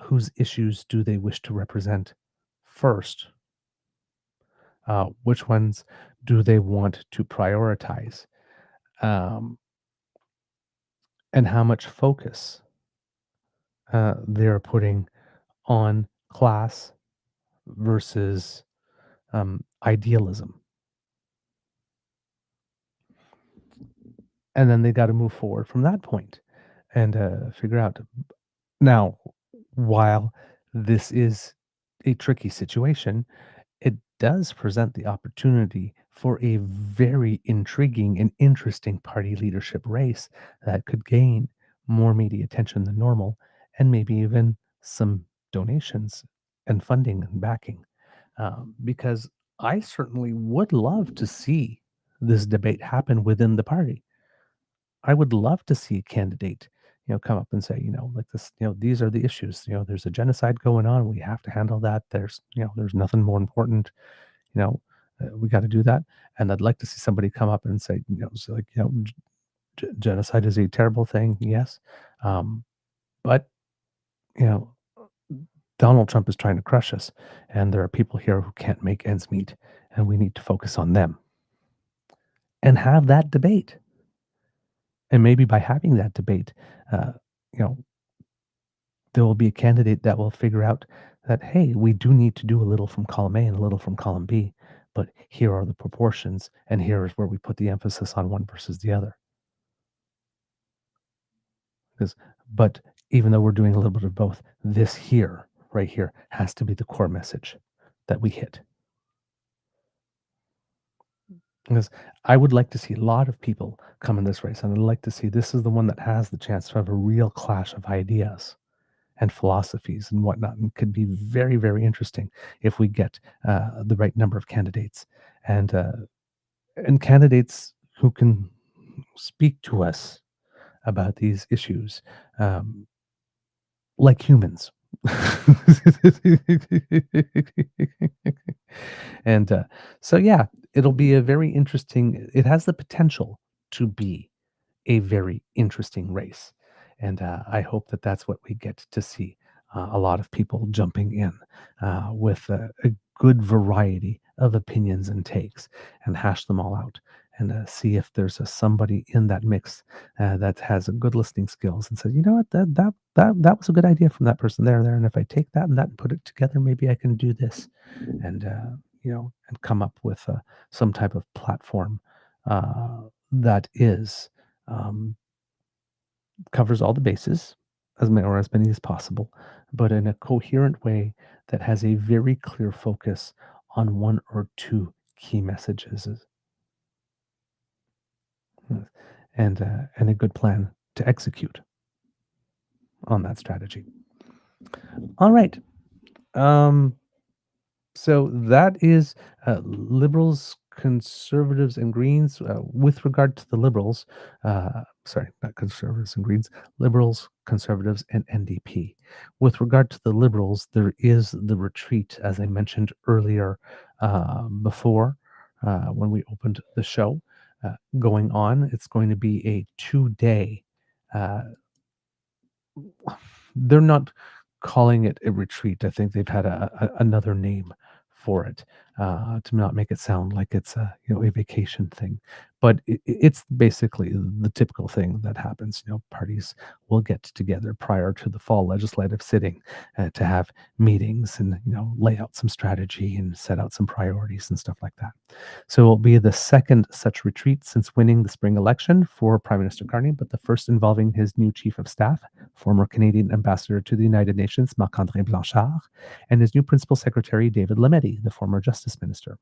Whose issues do they wish to represent first? Which ones do they want to prioritize? Um, and how much focus they're putting on class versus idealism. And then they got to move forward from that point and figure out. Now, while this is a tricky situation, it does present the opportunity for a very intriguing and interesting party leadership race that could gain more media attention than normal and maybe even some donations and funding and backing. Because I certainly would love to see this debate happen within the party. I would love to see a candidate, come up and say, like this, these are the issues. There's a genocide going on. We have to handle that. There's nothing more important. You know, we got to do that. And I'd like to see somebody come up and say, so like, genocide is a terrible thing. Yes, but you know, Donald Trump is trying to crush us, and there are people here who can't make ends meet, and we need to focus on them and have that debate. And maybe by having that debate, uh, you know, there will be a candidate that will figure out that, hey, we do need to do a little from column A and a little from column B, but here are the proportions, and here is where we put the emphasis on one versus the other. But even though we're doing a little bit of both, this here, right here, has to be the core message that we hit. Because I would like to see a lot of people come in this race, and I'd like to see this is the one that has the chance to have a real clash of ideas and philosophies and whatnot, and could be very, very interesting if we get the right number of candidates and candidates who can speak to us about these issues like humans. And so, yeah, it'll be a very interesting. It has the potential to be a very interesting race. And I hope that that's what we get to see a lot of people jumping in with a good variety of opinions and takes and hash them all out and see if there's somebody in that mix that has a good listening skills and says, you know what, that was a good idea from that person there and there. And if I take that and that and put it together, maybe I can do this and, and come up with some type of platform that is um, covers all the bases as many as possible, but in a coherent way that has a very clear focus on one or two key messages and a good plan to execute on that strategy. All right. So that is Liberals, Conservatives, and Greens. With regard to the Liberals, sorry, not Conservatives and Greens, Liberals, Conservatives, and NDP. With regard to the Liberals, there is the retreat, as I mentioned earlier before when we opened the show, going on. It's going to be a 2-day. They're not calling it a retreat. I think they've had another name for it to not make it sound like it's a vacation thing. But it's basically the typical thing that happens. Parties will get together prior to the fall legislative sitting to have meetings and lay out some strategy and set out some priorities and stuff like that. So it will be the second such retreat since winning the spring election for Prime Minister Carney, but the first involving his new chief of staff, former Canadian ambassador to the United Nations, Marc-André Blanchard, and his new principal secretary, David Lametti, the former justice minister.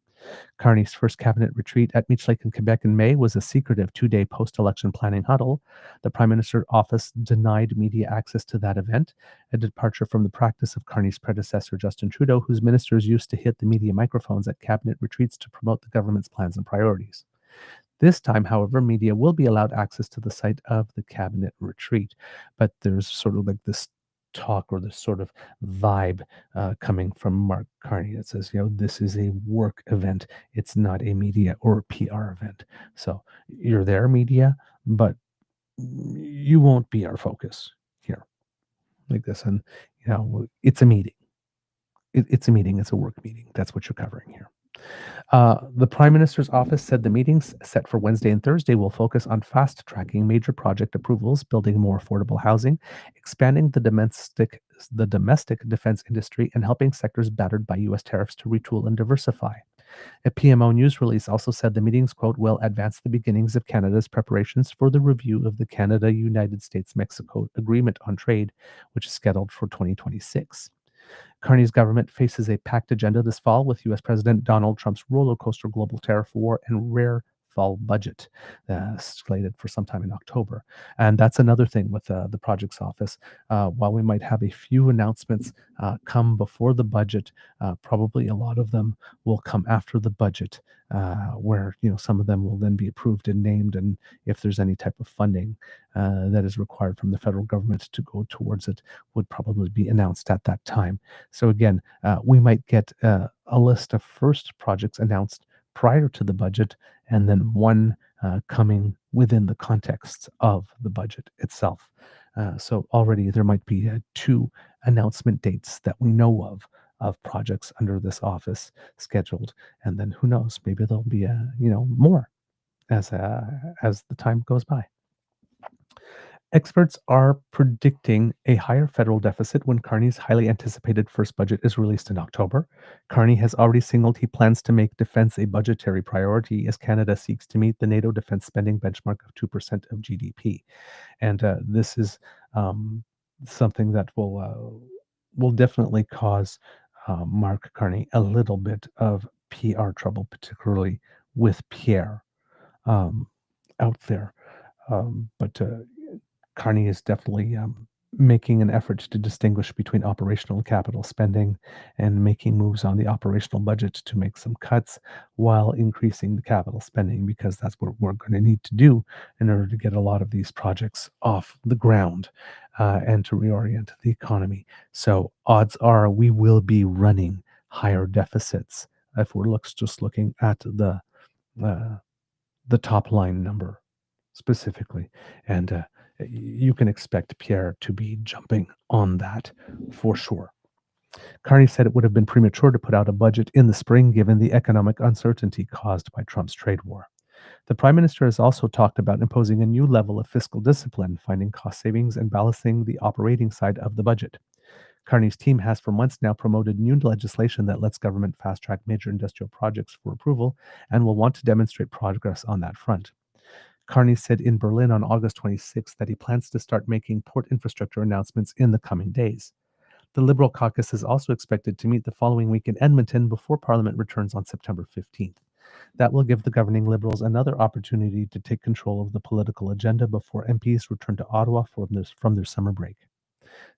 Carney's first cabinet retreat at Meech Lake in Quebec in May was a secretive 2-day post-election planning huddle. The Prime Minister's office denied media access to that event, a departure from the practice of Carney's predecessor, Justin Trudeau, whose ministers used to hit the media microphones at cabinet retreats to promote the government's plans and priorities. This time, however, media will be allowed access to the site of the cabinet retreat, but there's sort of like this talk or this sort of vibe coming from Mark Carney that says, this is a work event. It's not a media or PR event. So you're there, media, but you won't be our focus here like this. And, it's a meeting. It's a meeting. It's a work meeting. That's what you're covering here. The Prime Minister's office said the meetings set for Wednesday and Thursday will focus on fast-tracking major project approvals, building more affordable housing, expanding the domestic defense industry, and helping sectors battered by U.S. tariffs to retool and diversify. A PMO news release also said the meetings, quote, will advance the beginnings of Canada's preparations for the review of the Canada-United States-Mexico Agreement on Trade, which is scheduled for 2026. Carney's government faces a packed agenda this fall with U.S. President Donald Trump's roller coaster global tariff war and rare fall budget slated for sometime in October. And that's another thing with the project's office. While we might have a few announcements come before the budget, probably a lot of them will come after the budget, where some of them will then be approved and named, and if there's any type of funding that is required from the federal government to go towards it would probably be announced at that time. So again, we might get a list of first projects announced prior to the budget, and then one coming within the context of the budget itself. So already there might be 2 announcement dates that we know of projects under this office scheduled, and then who knows, maybe there'll be more as the time goes by. Experts are predicting a higher federal deficit when Carney's highly anticipated first budget is released in October. Carney has already signaled he plans to make defense a budgetary priority as Canada seeks to meet the NATO defense spending benchmark of 2% of GDP. And this is something that will definitely cause Mark Carney a little bit of PR trouble, particularly with Pierre out there. But Carney is definitely making an effort to distinguish between operational and capital spending and making moves on the operational budget to make some cuts while increasing the capital spending, because that's what we're going to need to do in order to get a lot of these projects off the ground and to reorient the economy. So odds are we will be running higher deficits if we're just looking at the top line number specifically. And you can expect Pierre to be jumping on that for sure. Carney said it would have been premature to put out a budget in the spring given the economic uncertainty caused by Trump's trade war. The Prime Minister has also talked about imposing a new level of fiscal discipline, finding cost savings and balancing the operating side of the budget. Carney's team has for months now promoted new legislation that lets government fast-track major industrial projects for approval and will want to demonstrate progress on that front. Carney said in Berlin on August 26th that he plans to start making port infrastructure announcements in the coming days. The Liberal caucus is also expected to meet the following week in Edmonton before Parliament returns on September 15th. That will give the governing Liberals another opportunity to take control of the political agenda before MPs return to Ottawa from their summer break.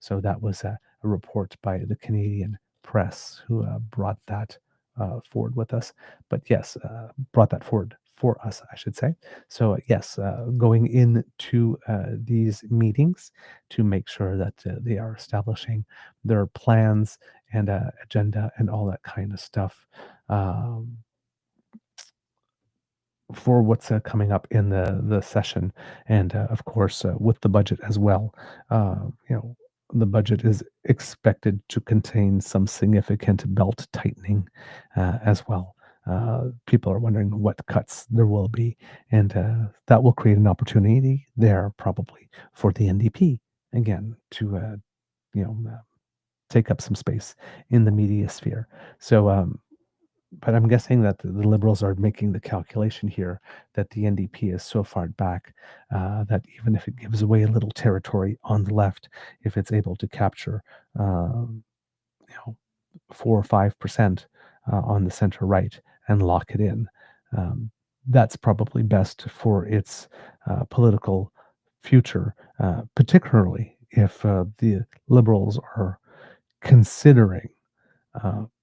So that was a report by the Canadian Press who brought that forward with us. But yes, brought that forward for us, I should say. So yes, going into these meetings to make sure that they are establishing their plans and agenda and all that kind of stuff for what's coming up in the session, and of course with the budget as well. The budget is expected to contain some significant belt tightening as well. people are wondering what cuts there will be, and that will create an opportunity there probably for the NDP again to you know take up some space in the media sphere. So, but I'm guessing that the Liberals are making the calculation here that the NDP is so far back that even if it gives away a little territory on the left, if it's able to capture, you know, 4 or 5% on the center right and lock it in, that's probably best for its political future, particularly if the Liberals are considering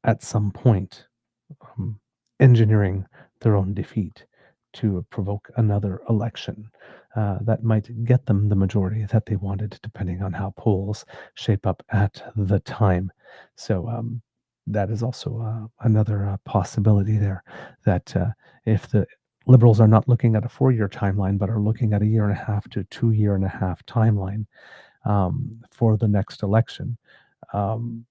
at some point um, engineering their own defeat to provoke another election that might get them the majority that they wanted, depending on how polls shape up at the time. So that is also another possibility there. That if the Liberals are not looking at a 4-year timeline, but are looking at a 1.5 to 2.5 timeline for the next election, um,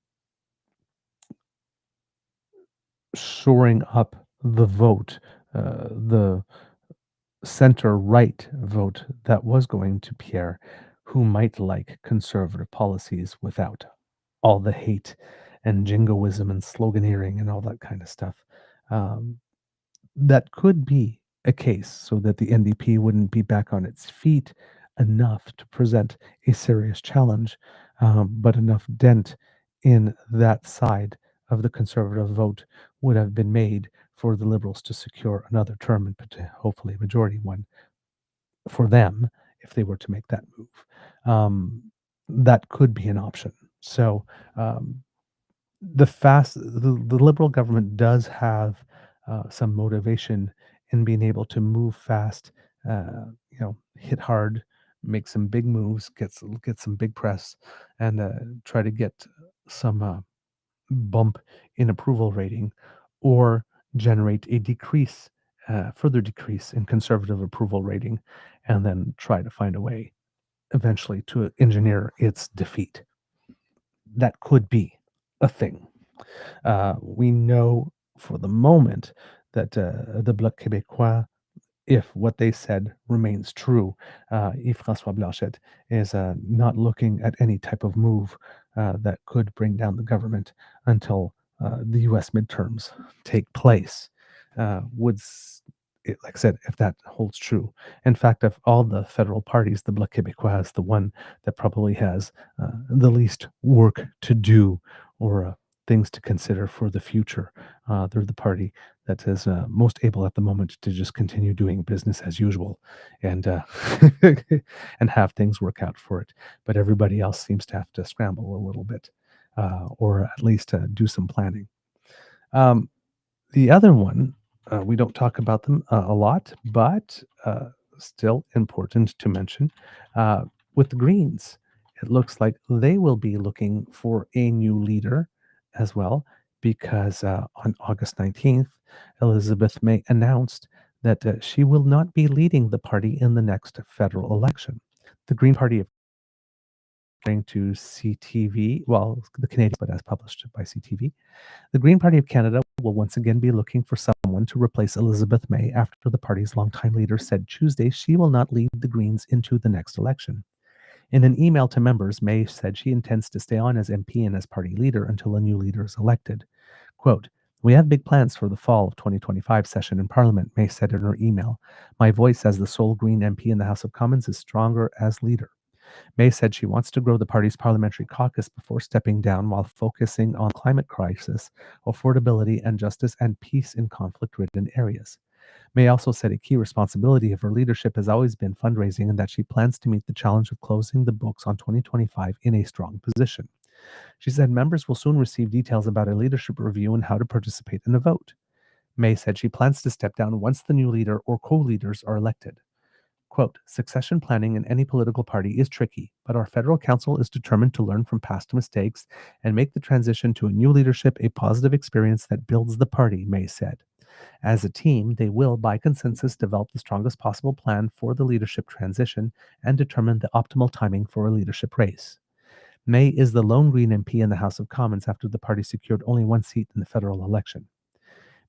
shoring up the vote, the center right vote that was going to Pierre, who might like conservative policies without all the hate and jingoism and sloganeering and all that kind of stuff. Um, that could be a case so that the NDP wouldn't be back on its feet enough to present a serious challenge, but enough dent in that side of the conservative vote would have been made for the Liberals to secure another term and hopefully a majority one for them if they were to make that move. That could be an option. So um, the Liberal government does have some motivation in being able to move fast, hit hard, make some big moves, get some big press, and try to get some bump in approval rating, or generate a further decrease in conservative approval rating, and then try to find a way eventually to engineer its defeat. That could be a thing. We know for the moment that the Bloc Québécois, if what they said remains true, Yves-François Blanchet is not looking at any type of move that could bring down the government until the U.S. midterms take place. Like I said, if that holds true. In fact, of all the federal parties, the Bloc Québécois is the one that probably has the least work to do or things to consider for the future. They're the party that is most able at the moment to just continue doing business as usual and and have things work out for it. But everybody else seems to have to scramble a little bit, or at least do some planning. The other one, we don't talk about them a lot, but still important to mention. With the Greens, it looks like they will be looking for a new leader as well, because on August 19th, Elizabeth May announced that she will not be leading the party in the next federal election. The Green Party, according to CTV, well, the Canadian, but as published by CTV, the Green Party of Canada will once again be looking for someone to replace Elizabeth May after the party's longtime leader said Tuesday she will not lead the Greens into the next election. In an email to members, May said she intends to stay on as MP and as party leader until a new leader is elected. Quote, "We have big plans for the fall of 2025 session in Parliament," May said in her email. "My voice as the sole Green MP in the House of Commons is stronger as leader." May said she wants to grow the party's parliamentary caucus before stepping down while focusing on climate crisis, affordability, and justice and peace in conflict-ridden areas. May also said a key responsibility of her leadership has always been fundraising and that she plans to meet the challenge of closing the books on 2025 in a strong position. She said members will soon receive details about a leadership review and how to participate in a vote. May said she plans to step down once the new leader or co-leaders are elected. Quote, "Succession planning in any political party is tricky, but our federal council is determined to learn from past mistakes and make the transition to a new leadership a positive experience that builds the party," May said. As a team, they will, by consensus, develop the strongest possible plan for the leadership transition and determine the optimal timing for a leadership race. May is the lone Green MP in the House of Commons after the party secured only one seat in the federal election.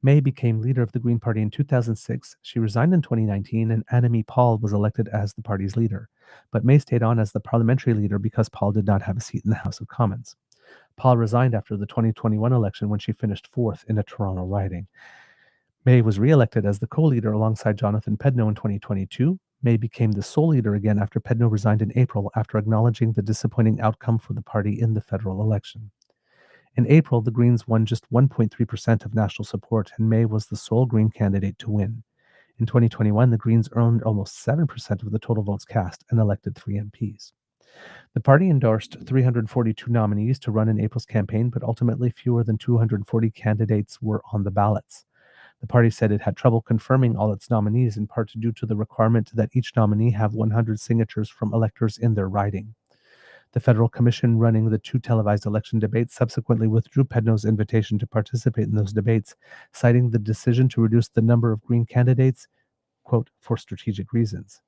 May became leader of the Green Party in 2006. She resigned in 2019, and Annamie Paul was elected as the party's leader. But May stayed on as the parliamentary leader because Paul did not have a seat in the House of Commons. Paul resigned after the 2021 election when she finished fourth in a Toronto riding. May was re-elected as the co-leader alongside Jonathan Pedneau in 2022. May became the sole leader again after Pedneau resigned in April after acknowledging the disappointing outcome for the party in the federal election. In April, the Greens won just 1.3% of national support, and May was the sole Green candidate to win. In 2021, the Greens earned almost 7% of the total votes cast and elected 3 MPs. The party endorsed 342 nominees to run in April's campaign, but ultimately fewer than 240 candidates were on the ballots. The party said it had trouble confirming all its nominees, in part due to the requirement that each nominee have 100 signatures from electors in their riding. The federal commission running the 2 televised election debates subsequently withdrew Pedneau's invitation to participate in those debates, citing the decision to reduce the number of Green candidates, quote, for strategic reasons.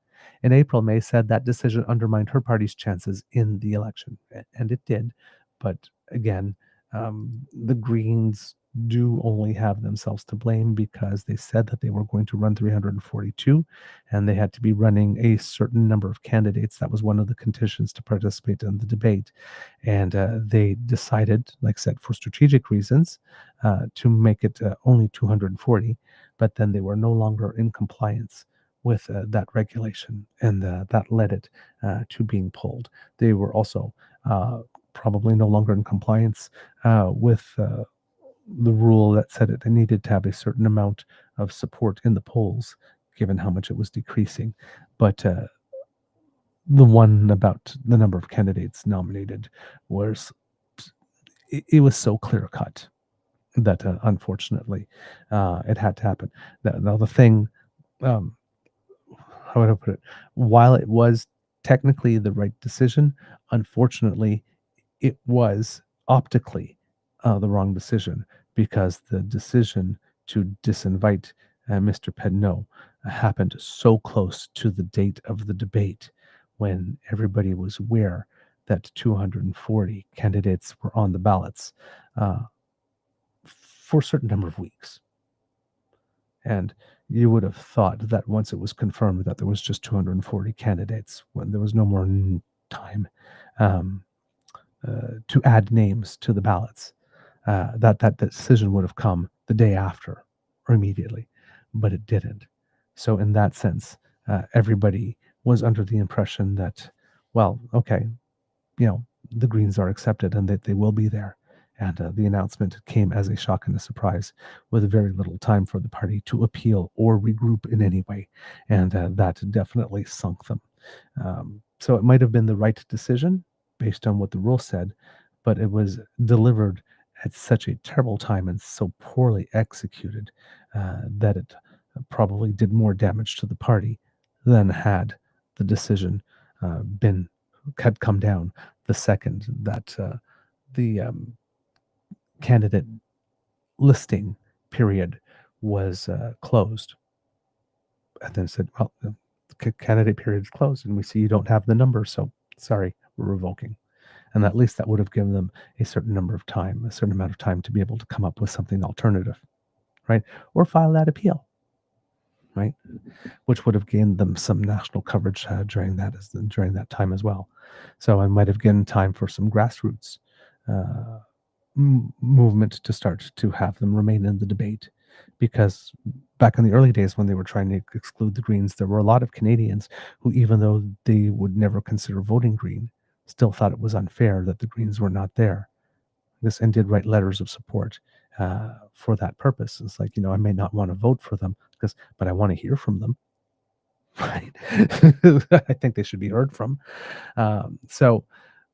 In April, May said that decision undermined her party's chances in the election, and it did. But again, the Greens do only have themselves to blame because they said that they were going to run 342 and they had to be running a certain number of candidates. That was one of the conditions to participate in the debate. And they decided, like I said, for strategic reasons, to make it only 240, but then they were no longer in compliance with that regulation, and that led it to being pulled. They were also probably no longer in compliance with the rule that said it needed to have a certain amount of support in the polls, given how much it was decreasing. But the one about the number of candidates nominated was, it was so clear cut that unfortunately it had to happen. Now the thing, how would I put it? While it was technically the right decision, unfortunately, it was optically the wrong decision, because the decision to disinvite Mr. Pedneau happened so close to the date of the debate, when everybody was aware that 240 candidates were on the ballots for a certain number of weeks. And you would have thought that once it was confirmed that there was just 240 candidates, when there was no more time to add names to the ballots, that decision would have come the day after or immediately, but it didn't. So in that sense, everybody was under the impression that, well, okay, the Greens are accepted and that they will be there. And the announcement came as a shock and a surprise, with very little time for the party to appeal or regroup in any way. And that definitely sunk them. So it might have been the right decision based on what the rule said, but it was delivered at such a terrible time and so poorly executed that it probably did more damage to the party than had the decision had come down the second that the candidate listing period was closed. And then said, well, the candidate period is closed and we see you don't have the number, so sorry, we're revoking. And at least that would have given them a certain amount of time to be able to come up with something alternative, right? Or file that appeal, right? Which would have gained them some national coverage during that time as well. So I might have given time for some grassroots movement to start to have them remain in the debate, because back in the early days when they were trying to exclude the Greens, there were a lot of Canadians who, even though they would never consider voting Green, still thought it was unfair that the Greens were not there. And did write letters of support for that purpose. It's like, I may not want to vote for them, but I want to hear from them. Right? I think they should be heard from. So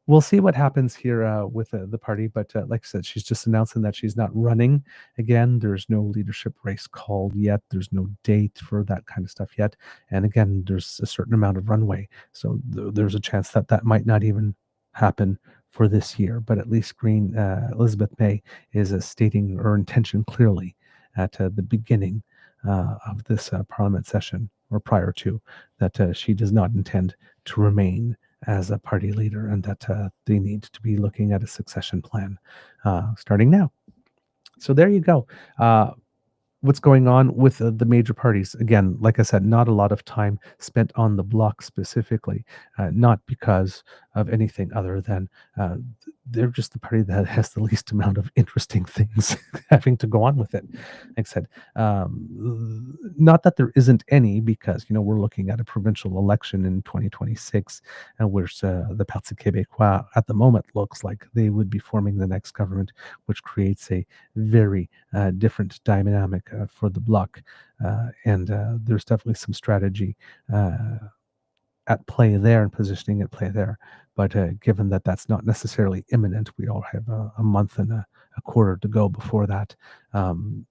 we'll see what happens here with the party. But like I said, she's just announcing that she's not running again. There's no leadership race called yet. There's no date for that kind of stuff yet. And again, there's a certain amount of runway. So there's a chance that might not even happen for this year. But at least Elizabeth May is stating her intention clearly at the beginning of this parliament session, or prior to, that she does not intend to remain as a party leader, and that they need to be looking at a succession plan starting now. So there you go. what's going on with the major parties. Again, like I said, not a lot of time spent on the block specifically, not because of anything other than they're just the party that has the least amount of interesting things having to go on with it. Like I said, not that there isn't any, because we're looking at a provincial election in 2026, which the Parti Québécois at the moment looks like they would be forming the next government, which creates a very different dynamic for the bloc, and there's definitely some strategy at play there and positioning at play there. But given that that's not necessarily imminent, we all have a month and a quarter to go before that.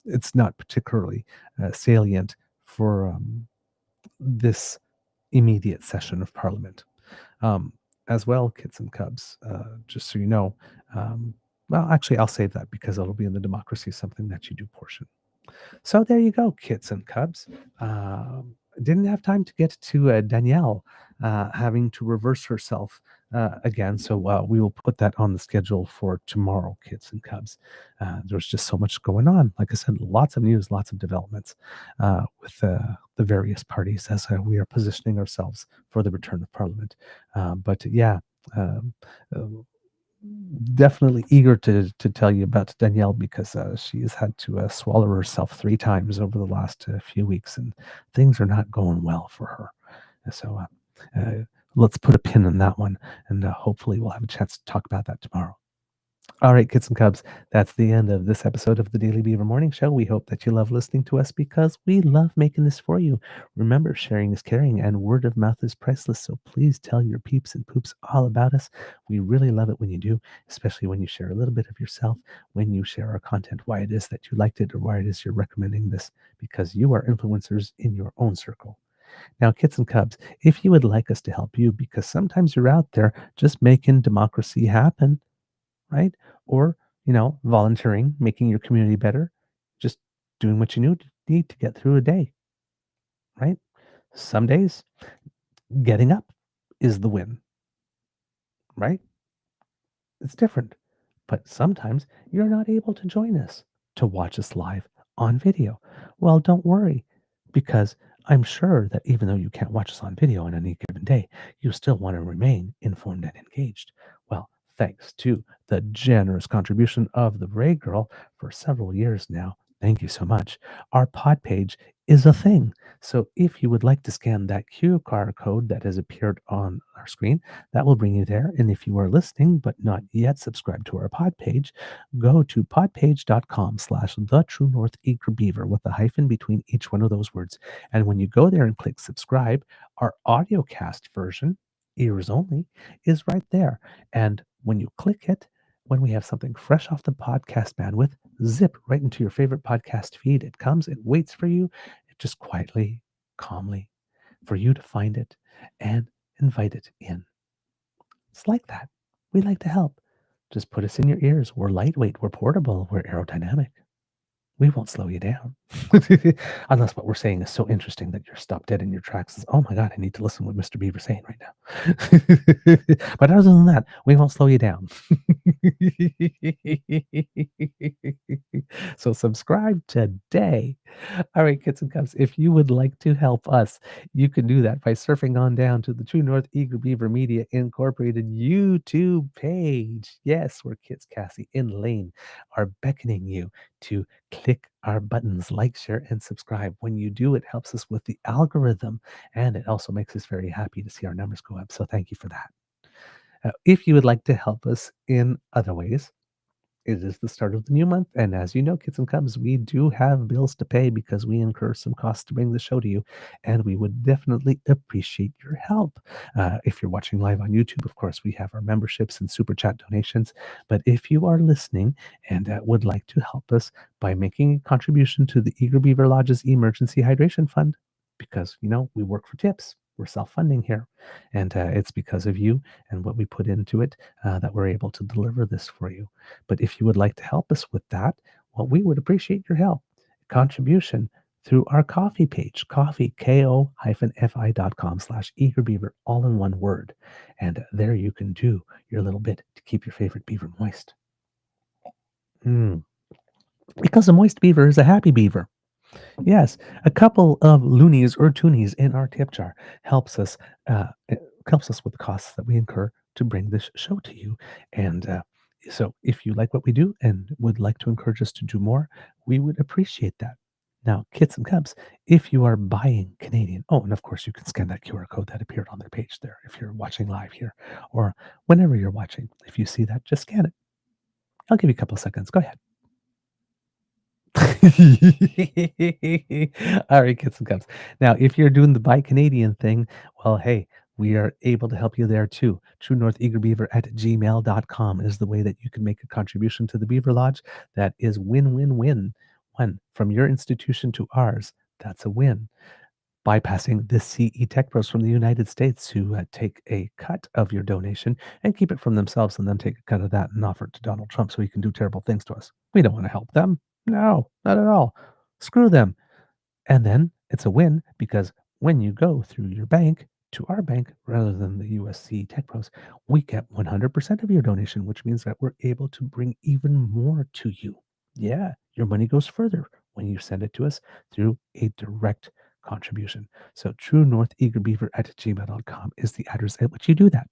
It's not particularly salient for this immediate session of Parliament. As well, kids and cubs, just so you know, well, actually, I'll save that because it'll be in the democracy, something that you do portion. So there you go, kits and cubs. Didn't have time to get to Danielle having to reverse herself again. So we will put that on the schedule for tomorrow, kits and cubs. There's just so much going on. Like I said, lots of news, lots of developments with the various parties as we are positioning ourselves for the return of Parliament. But yeah, definitely eager to tell you about Danielle, because she has had to swallow herself 3 times over the last few weeks, and things are not going well for her. So let's put a pin in that one, and hopefully we'll have a chance to talk about that tomorrow. All right, kids and cubs, that's the end of this episode of the Daily Beaver Morning Show. We hope that you love listening to us because we love making this for you. Remember, sharing is caring and word of mouth is priceless. So please tell your peeps and poops all about us. We really love it when you do, especially when you share a little bit of yourself, when you share our content, why it is that you liked it or why it is you're recommending this, because you are influencers in your own circle. Now, kids and cubs, if you would like us to help you, because sometimes you're out there just making democracy happen, right? Or, volunteering, making your community better, just doing what you need to get through a day, right? Some days, getting up is the win, right? It's different. But sometimes you're not able to join us to watch us live on video. Well, don't worry, because I'm sure that even though you can't watch us on video on any given day, you still want to remain informed and engaged. Well, thanks to the generous contribution of the Ray Girl for several years now, thank you so much, our pod page is a thing. So if you would like to scan that QR code that has appeared on our screen, that will bring you there. And if you are listening but not yet subscribed to our pod page, go to podpage.com/the True North Eager Beaver with a hyphen between each one of those words. And when you go there and click subscribe, our audio cast version, ears only, is right there. And when you click it, when we have something fresh off the podcast bandwidth, zip right into your favorite podcast feed. It comes, it waits for you, it just quietly, calmly, for you to find it and invite it in. It's like that. We like to help. Just put us in your ears. We're lightweight, we're portable, we're aerodynamic. We won't slow you down. Unless what we're saying is so interesting that you're stopped dead in your tracks. Is, oh my God, I need to listen to what Mr. Beaver's saying right now. But other than that, we won't slow you down. So subscribe today. All right, kids and cubs, if you would like to help us, you can do that by surfing on down to the True North Eager Beaver Media Incorporated YouTube page. Yes, where Kids, Cassie, and Lane are beckoning you to click our buttons, like, share, and subscribe. When you do, it helps us with the algorithm, and it also makes us very happy to see our numbers go up. So thank you for that. If you would like to help us in other ways, it is the start of the new month. And as you know, kids and cubs, we do have bills to pay because we incur some costs to bring the show to you. And we would definitely appreciate your help. If you're watching live on YouTube, of course, we have our memberships and super chat donations. But if you are listening and would like to help us by making a contribution to the Eager Beaver Lodge's Emergency Hydration Fund, because, we work for tips. We're self-funding here, and it's because of you and what we put into it that we're able to deliver this for you. But if you would like to help us with that, well, we would appreciate your help. Contribution through our coffee page, ko-fi.com/eagerbeaver, all in one word. And there you can do your little bit to keep your favorite beaver moist. Because a moist beaver is a happy beaver. Yes, a couple of loonies or toonies in our tip jar it helps us with the costs that we incur to bring this show to you. And so, if you like what we do and would like to encourage us to do more, we would appreciate that. Now, kids and cubs, if you are buying Canadian, oh, and of course, you can scan that QR code that appeared on their page there if you're watching live here or whenever you're watching. If you see that, just scan it. I'll give you a couple of seconds. Go ahead. All right, kids and cubs. Now, if you're doing the Buy Canadian thing, well, hey, we are able to help you there too. True North Eager Beaver at gmail.com is the way that you can make a contribution to the Beaver Lodge. That is win, win, win. One, from your institution to ours, that's a win. Bypassing the CE Tech Pros from the United States who take a cut of your donation and keep it from themselves and then take a cut of that and offer it to Donald Trump so he can do terrible things to us. We don't want to help them. No, not at all. Screw them. And then it's a win because when you go through your bank to our bank rather than the USC Tech Pros, we get 100% of your donation, which means that we're able to bring even more to you. Yeah, your money goes further when you send it to us through a direct contribution. So true north eager beaver at gmail.com is the address at which you do that.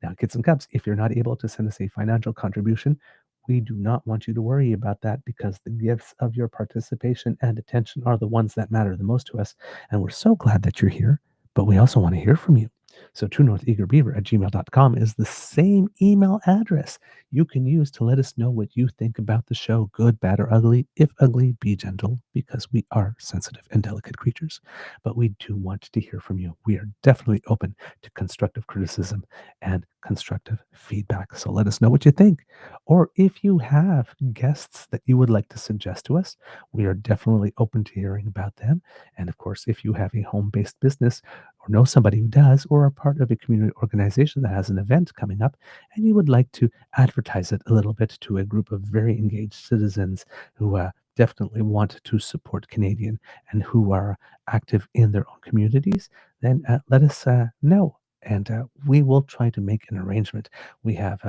Now, kids and cubs, if you're not able to send us a financial contribution, we do not want you to worry about that because the gifts of your participation and attention are the ones that matter the most to us. And we're so glad that you're here, but we also want to hear from you. So true north eager beaver at gmail.com is the same email address you can use to let us know what you think about the show, good, bad, or ugly. If ugly, be gentle because we are sensitive and delicate creatures. But we do want to hear from you. We are definitely open to constructive criticism and constructive feedback. So let us know what you think. Or if you have guests that you would like to suggest to us, we are definitely open to hearing about them. And of course, if you have a home-based business or know somebody who does, or are part of a community organization that has an event coming up, and you would like to advertise it a little bit to a group of very engaged citizens who definitely want to support Canadian and who are active in their own communities, then let us know. And we will try to make an arrangement. We have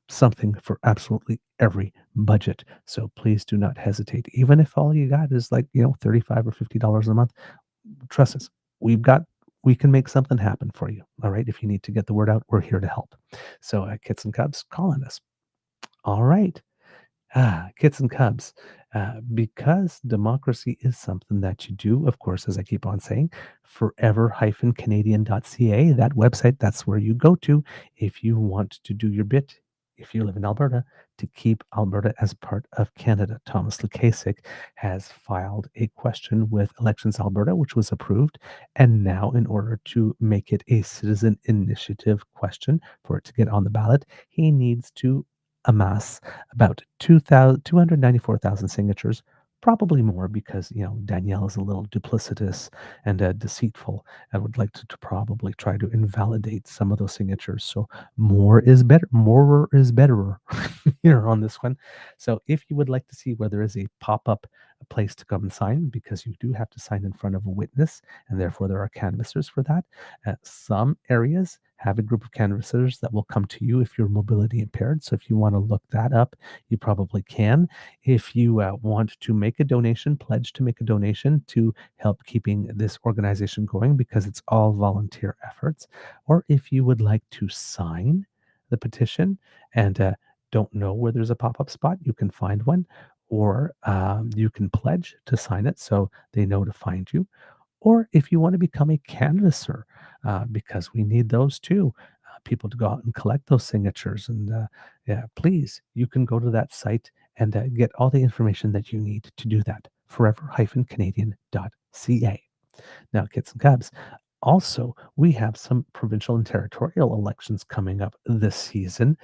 something for absolutely every budget. So please do not hesitate. Even if all you got is like, $35 or $50 a month, trust us, we can make something happen for you. All right. If you need to get the word out, we're here to help. So kids and cubs, call on us. All right. Kids and cubs, because democracy is something that you do, of course, as I keep on saying, forever-canadian.ca, that website, that's where you go to if you want to do your bit, if you live in Alberta, to keep Alberta as part of Canada. Thomas Lukasik has filed a question with Elections Alberta, which was approved. And now, in order to make it a citizen initiative question for it to get on the ballot, he needs to amass about 294,000 signatures, probably more because, Danielle is a little duplicitous and deceitful and would like to probably try to invalidate some of those signatures. So more is better. More is betterer here on this one. So if you would like to see where there is a pop-up place to come and sign, because you do have to sign in front of a witness, and therefore there are canvassers for that. Some areas have a group of canvassers that will come to you if you're mobility impaired. So if you want to look that up, you probably can. If you want to make a donation, pledge to make a donation to help keeping this organization going, because it's all volunteer efforts. Or if you would like to sign the petition and don't know where there's a pop-up spot, you can find one, or you can pledge to sign it so they know to find you. Or if you want to become a canvasser, because we need those too, people to go out and collect those signatures. And yeah, please, you can go to that site and get all the information that you need to do that. forever-canadian.ca. Now, kids and cubs, also, we have some provincial and territorial elections coming up this season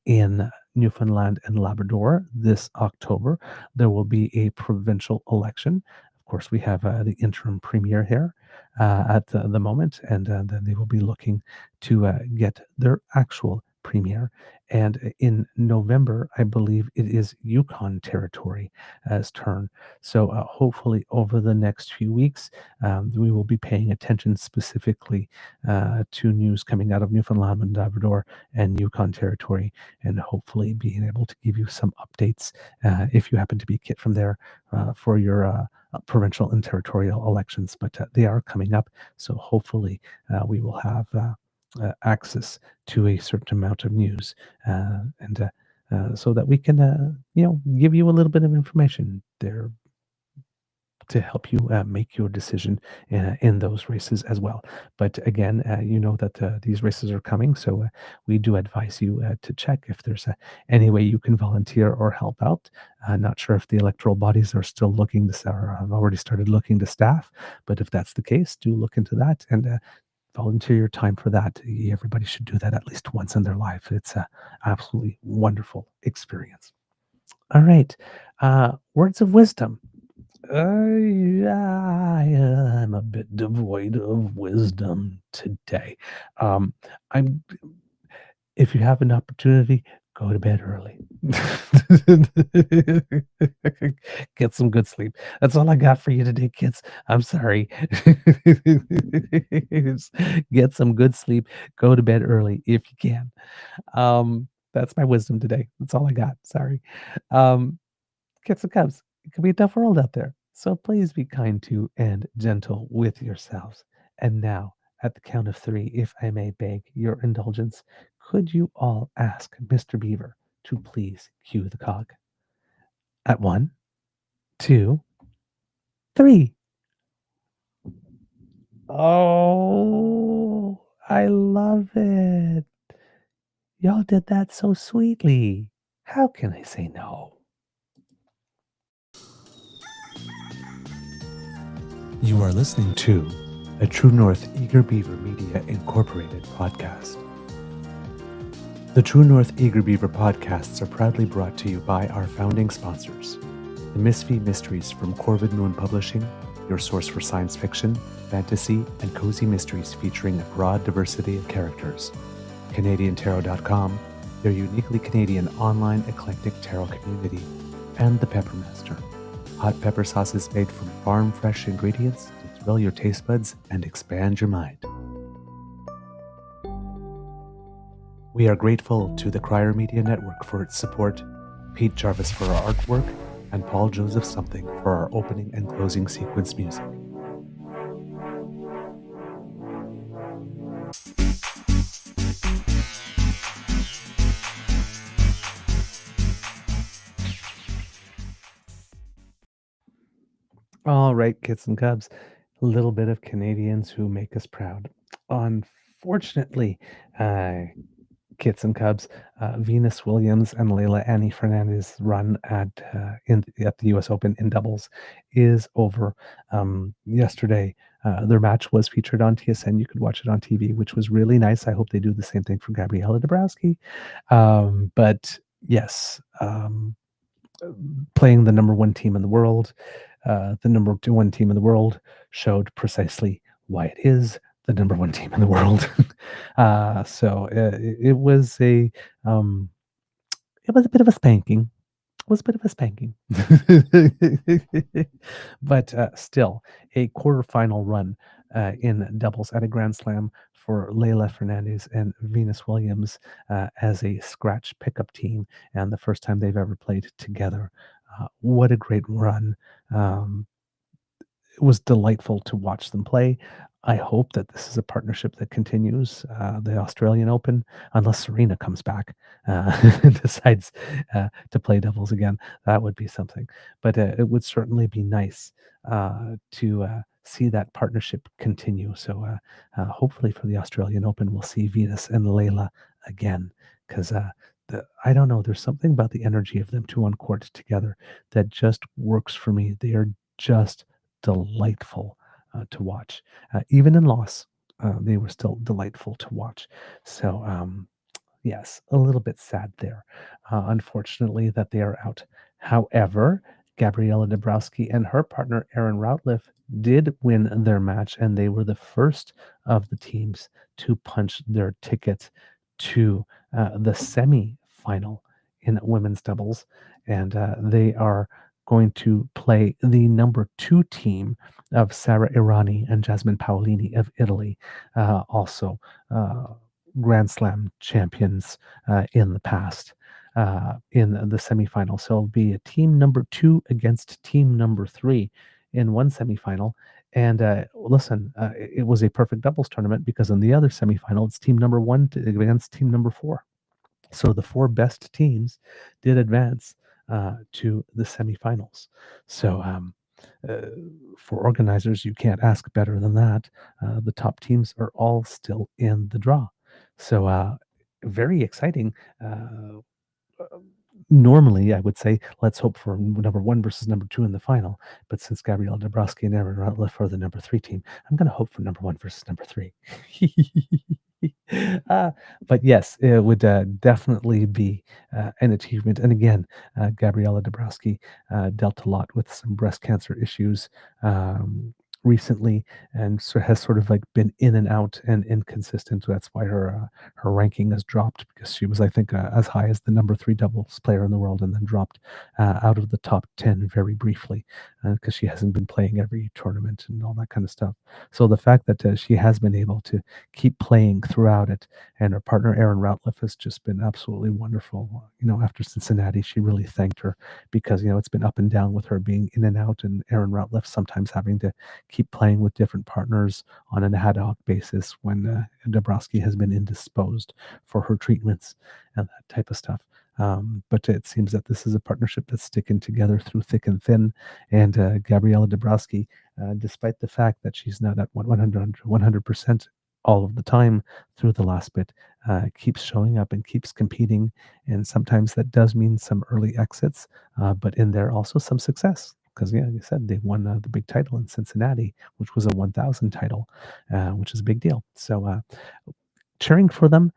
in Newfoundland and Labrador this October. There will be a provincial election. Of course, we have the interim premier here at the moment, and then they will be looking to get their actual premier. And in November, I believe it is Yukon Territory turn. So hopefully over the next few weeks, we will be paying attention specifically to news coming out of Newfoundland and Labrador and Yukon Territory, and hopefully being able to give you some updates if you happen to be Kit from there for your provincial and territorial elections. But they are coming up, so hopefully we will have access to a certain amount of news, and so that we can, give you a little bit of information there to help you make your decision in those races as well. But again, you know that these races are coming, so we do advise you to check if there's any way you can volunteer or help out. Not sure if the electoral bodies are still looking to, or have already started looking to staff, but if that's the case, do look into that and volunteer your time for that. Everybody should do that at least once in their life. It's a absolutely wonderful experience. All right, words of wisdom. I'm a bit devoid of wisdom today. I'm. If you have an opportunity, go to bed early. Get some good sleep. That's all I got for you today, kids. I'm sorry. Get some good sleep. Go to bed early if you can. That's my wisdom today. That's all I got. Sorry. Kids and cubs, it can be a tough world out there. So please be kind to and gentle with yourselves. And now, at the count of 3, if I may beg your indulgence, could you all ask Mr. Beaver to please cue the cog? At 1, 2, 3. Oh, I love it. Y'all did that so sweetly. How can I say no? You are listening to a True North Eager Beaver Media Incorporated podcast. The True North Eager Beaver podcasts are proudly brought to you by our founding sponsors, the Misfit Mysteries from Corvid Moon Publishing, your source for science fiction, fantasy, and cozy mysteries featuring a broad diversity of characters, CanadianTarot.com, their uniquely Canadian online eclectic tarot community, and the Peppermaster, hot pepper sauces made from farm-fresh ingredients to thrill your taste buds and expand your mind. We are grateful to the Crier Media Network for its support, Pete Jarvis for our artwork, and Paul Joseph Something for our opening and closing sequence music. All right, kids and cubs, a little bit of Canadians who make us proud. Unfortunately, kids and cubs, Venus Williams and Leila Annie Fernandez run at the U.S. Open in doubles is over. Yesterday, their match was featured on TSN. You could watch it on TV, which was really nice. I hope they do the same thing for Gabriela Dabrowski. But yes, playing the number one team in the world, the number one team in the world showed precisely why it is the number one team in the world. So it was a bit of a spanking. It was a bit of a spanking, but still a quarterfinal run in doubles at a Grand Slam for Leila Fernandez and Venus Williams as a scratch pickup team, and the first time they've ever played together. What a great run. It was delightful to watch them play. I hope that this is a partnership that continues the Australian Open, unless Serena comes back and decides to play doubles again. That would be something. But it would certainly be nice to see that partnership continue. So hopefully for the Australian Open, we'll see Venus and Leila again, because I don't know, there's something about the energy of them two on court together that just works for me. They are just delightful to watch. Even in loss, they were still delightful to watch. So yes, a little bit sad there, unfortunately, that they are out. However, Gabriela Dabrowski and her partner Aaron Routliffe did win their match, and they were the first of the teams to punch their ticket to the semi-final in women's doubles, and they are going to play the number 2 team of Sara Irani and Jasmine Paolini of Italy, also Grand Slam champions in the past. In the semifinal. So it'll be a team number 2 against team number 3 in one semifinal. And listen, it was a perfect doubles tournament because in the other semifinal, it's team number 1 against team number 4. So the 4 best teams did advance to the semifinals. So uh, for organizers, you can't ask better than that. The top teams are all still in the draw. So very exciting. Normally, I would say let's hope for number 1 versus number 2 in the final. But since Gabriela Dabrowski and Aaron Ratliff are the number 3 team, I'm going to hope for number 1 versus number 3. But yes, it would definitely be an achievement. And again, Gabriela Dabrowski dealt a lot with some breast cancer issues recently, and so has sort of like been in and out and inconsistent. So that's why her ranking has dropped, because she was, I think, as high as the number 3 doubles player in the world, and then dropped out of the top 10 very briefly because she hasn't been playing every tournament and all that kind of stuff. So the fact that she has been able to keep playing throughout it, and her partner Aaron Ratliff has just been absolutely wonderful. After Cincinnati, she really thanked her because it's been up and down with her being in and out, and Aaron Ratliff sometimes having to keep playing with different partners on an ad hoc basis when Dabrowski has been indisposed for her treatments and that type of stuff. But it seems that this is a partnership that's sticking together through thick and thin. And Gabriela Dabrowski, despite the fact that she's not at 100% all of the time through the last bit, keeps showing up and keeps competing. And sometimes that does mean some early exits, but in there also some success. Because, like I said, they won the big title in Cincinnati, which was a 1,000 title, which is a big deal. So cheering for them.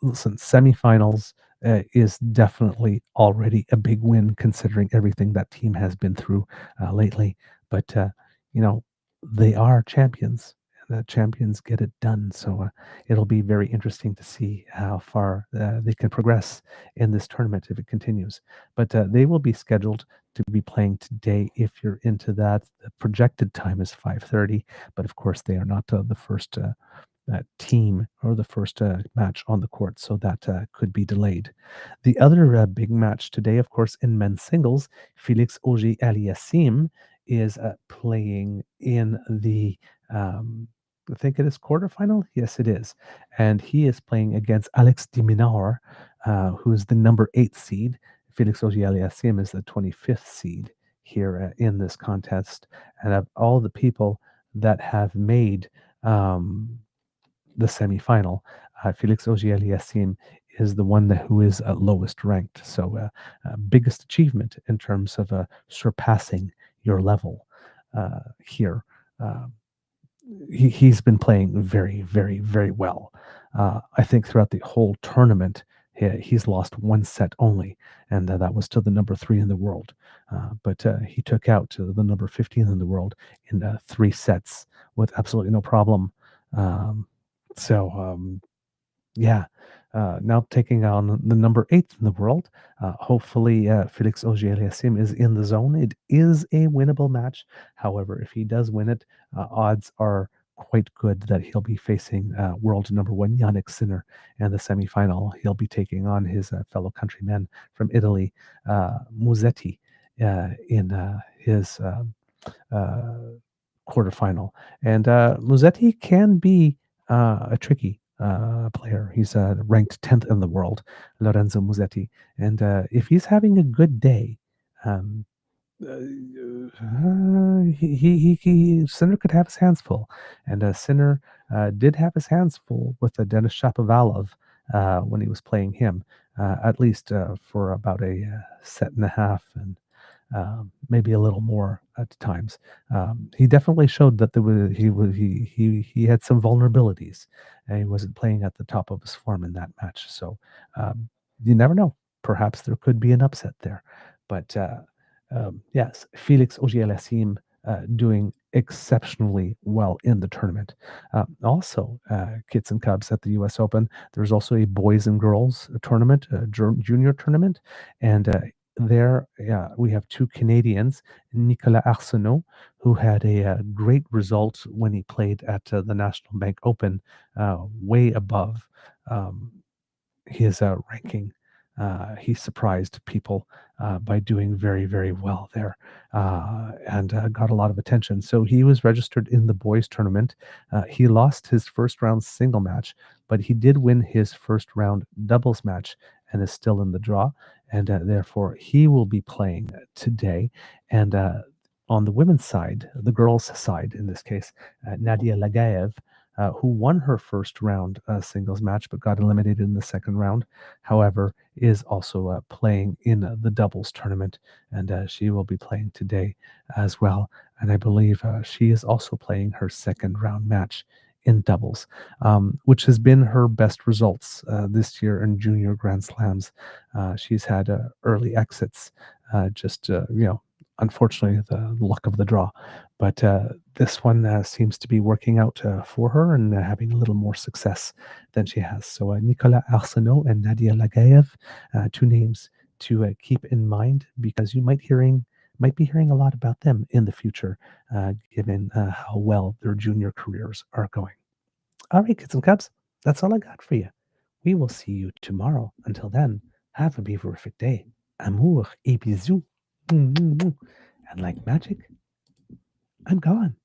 Listen, semifinals is definitely already a big win considering everything that team has been through lately. But, they are champions. The champions get it done. So it'll be very interesting to see how far they can progress in this tournament if it continues. But they will be scheduled to be playing today. If you're into that, the projected time is 5:30. But of course, they are not the first team or the first match on the court, so that could be delayed. The other big match today, of course, in men's singles, Felix Auger-Aliassime is playing in the I think it is quarterfinal. Yes, it is, and he is playing against Alex de Minaur, who is the number 8 seed. Felix Auger-Aliassime is the 25th seed here in this contest, and of all the people that have made the semifinal, Felix Auger-Aliassime is the one who is lowest ranked. So biggest achievement in terms of surpassing your level here. He's been playing very, very, very well. I think throughout the whole tournament, he's lost 1 set only, and that was to the number 3 in the world. But he took out to the number 15 in the world in 3 sets with absolutely no problem. Yeah, now taking on the number 8 in the world. Hopefully, Felix Auger-Aliassime is in the zone. It is a winnable match. However, if he does win it, odds are quite good that he'll be facing world number 1 Yannick Sinner in the semifinal. He'll be taking on his fellow countryman from Italy, Musetti, in his quarterfinal. And Musetti can be a tricky player. He's ranked 10th in the world, Lorenzo Musetti. And if he's having a good day, Sinner could have his hands full. And Sinner did have his hands full with Denis Shapovalov when he was playing him, at least for about a set and a half, and maybe a little more at times. He definitely showed that he had some vulnerabilities, and he wasn't playing at the top of his form in that match. So you never know. Perhaps there could be an upset there. But yes, Felix Auger-Aliassime doing exceptionally well in the tournament. Also, Kits and Cubs at the U.S. Open. There's also a boys and girls tournament, a junior tournament, and there we have two Canadians, Nicolas Arsenault, who had a great result when he played at the National Bank Open, way above his ranking. He surprised people by doing very, very well there, and got a lot of attention. So he was registered in the boys tournament. He lost his first round single match, but he did win his first round doubles match and is still in the draw. And therefore, he will be playing today. And on the women's side, the girls' side in this case, Nadia Lagaev, who won her first round singles match but got eliminated in the second round, however, is also playing in the doubles tournament, and she will be playing today as well. And I believe she is also playing her second round match in doubles, which has been her best results this year in junior Grand Slams. She's had early exits, unfortunately, the luck of the draw. But this one seems to be working out for her and having a little more success than she has. So Nicolas Arsenault and Nadia Lagaev, two names to keep in mind, because you might be hearing a lot about them in the future, given how well their junior careers are going. All right, kids and cubs, that's all I got for you. We will see you tomorrow. Until then, have a beaverific day. Amour et bisous. And like magic, I'm gone.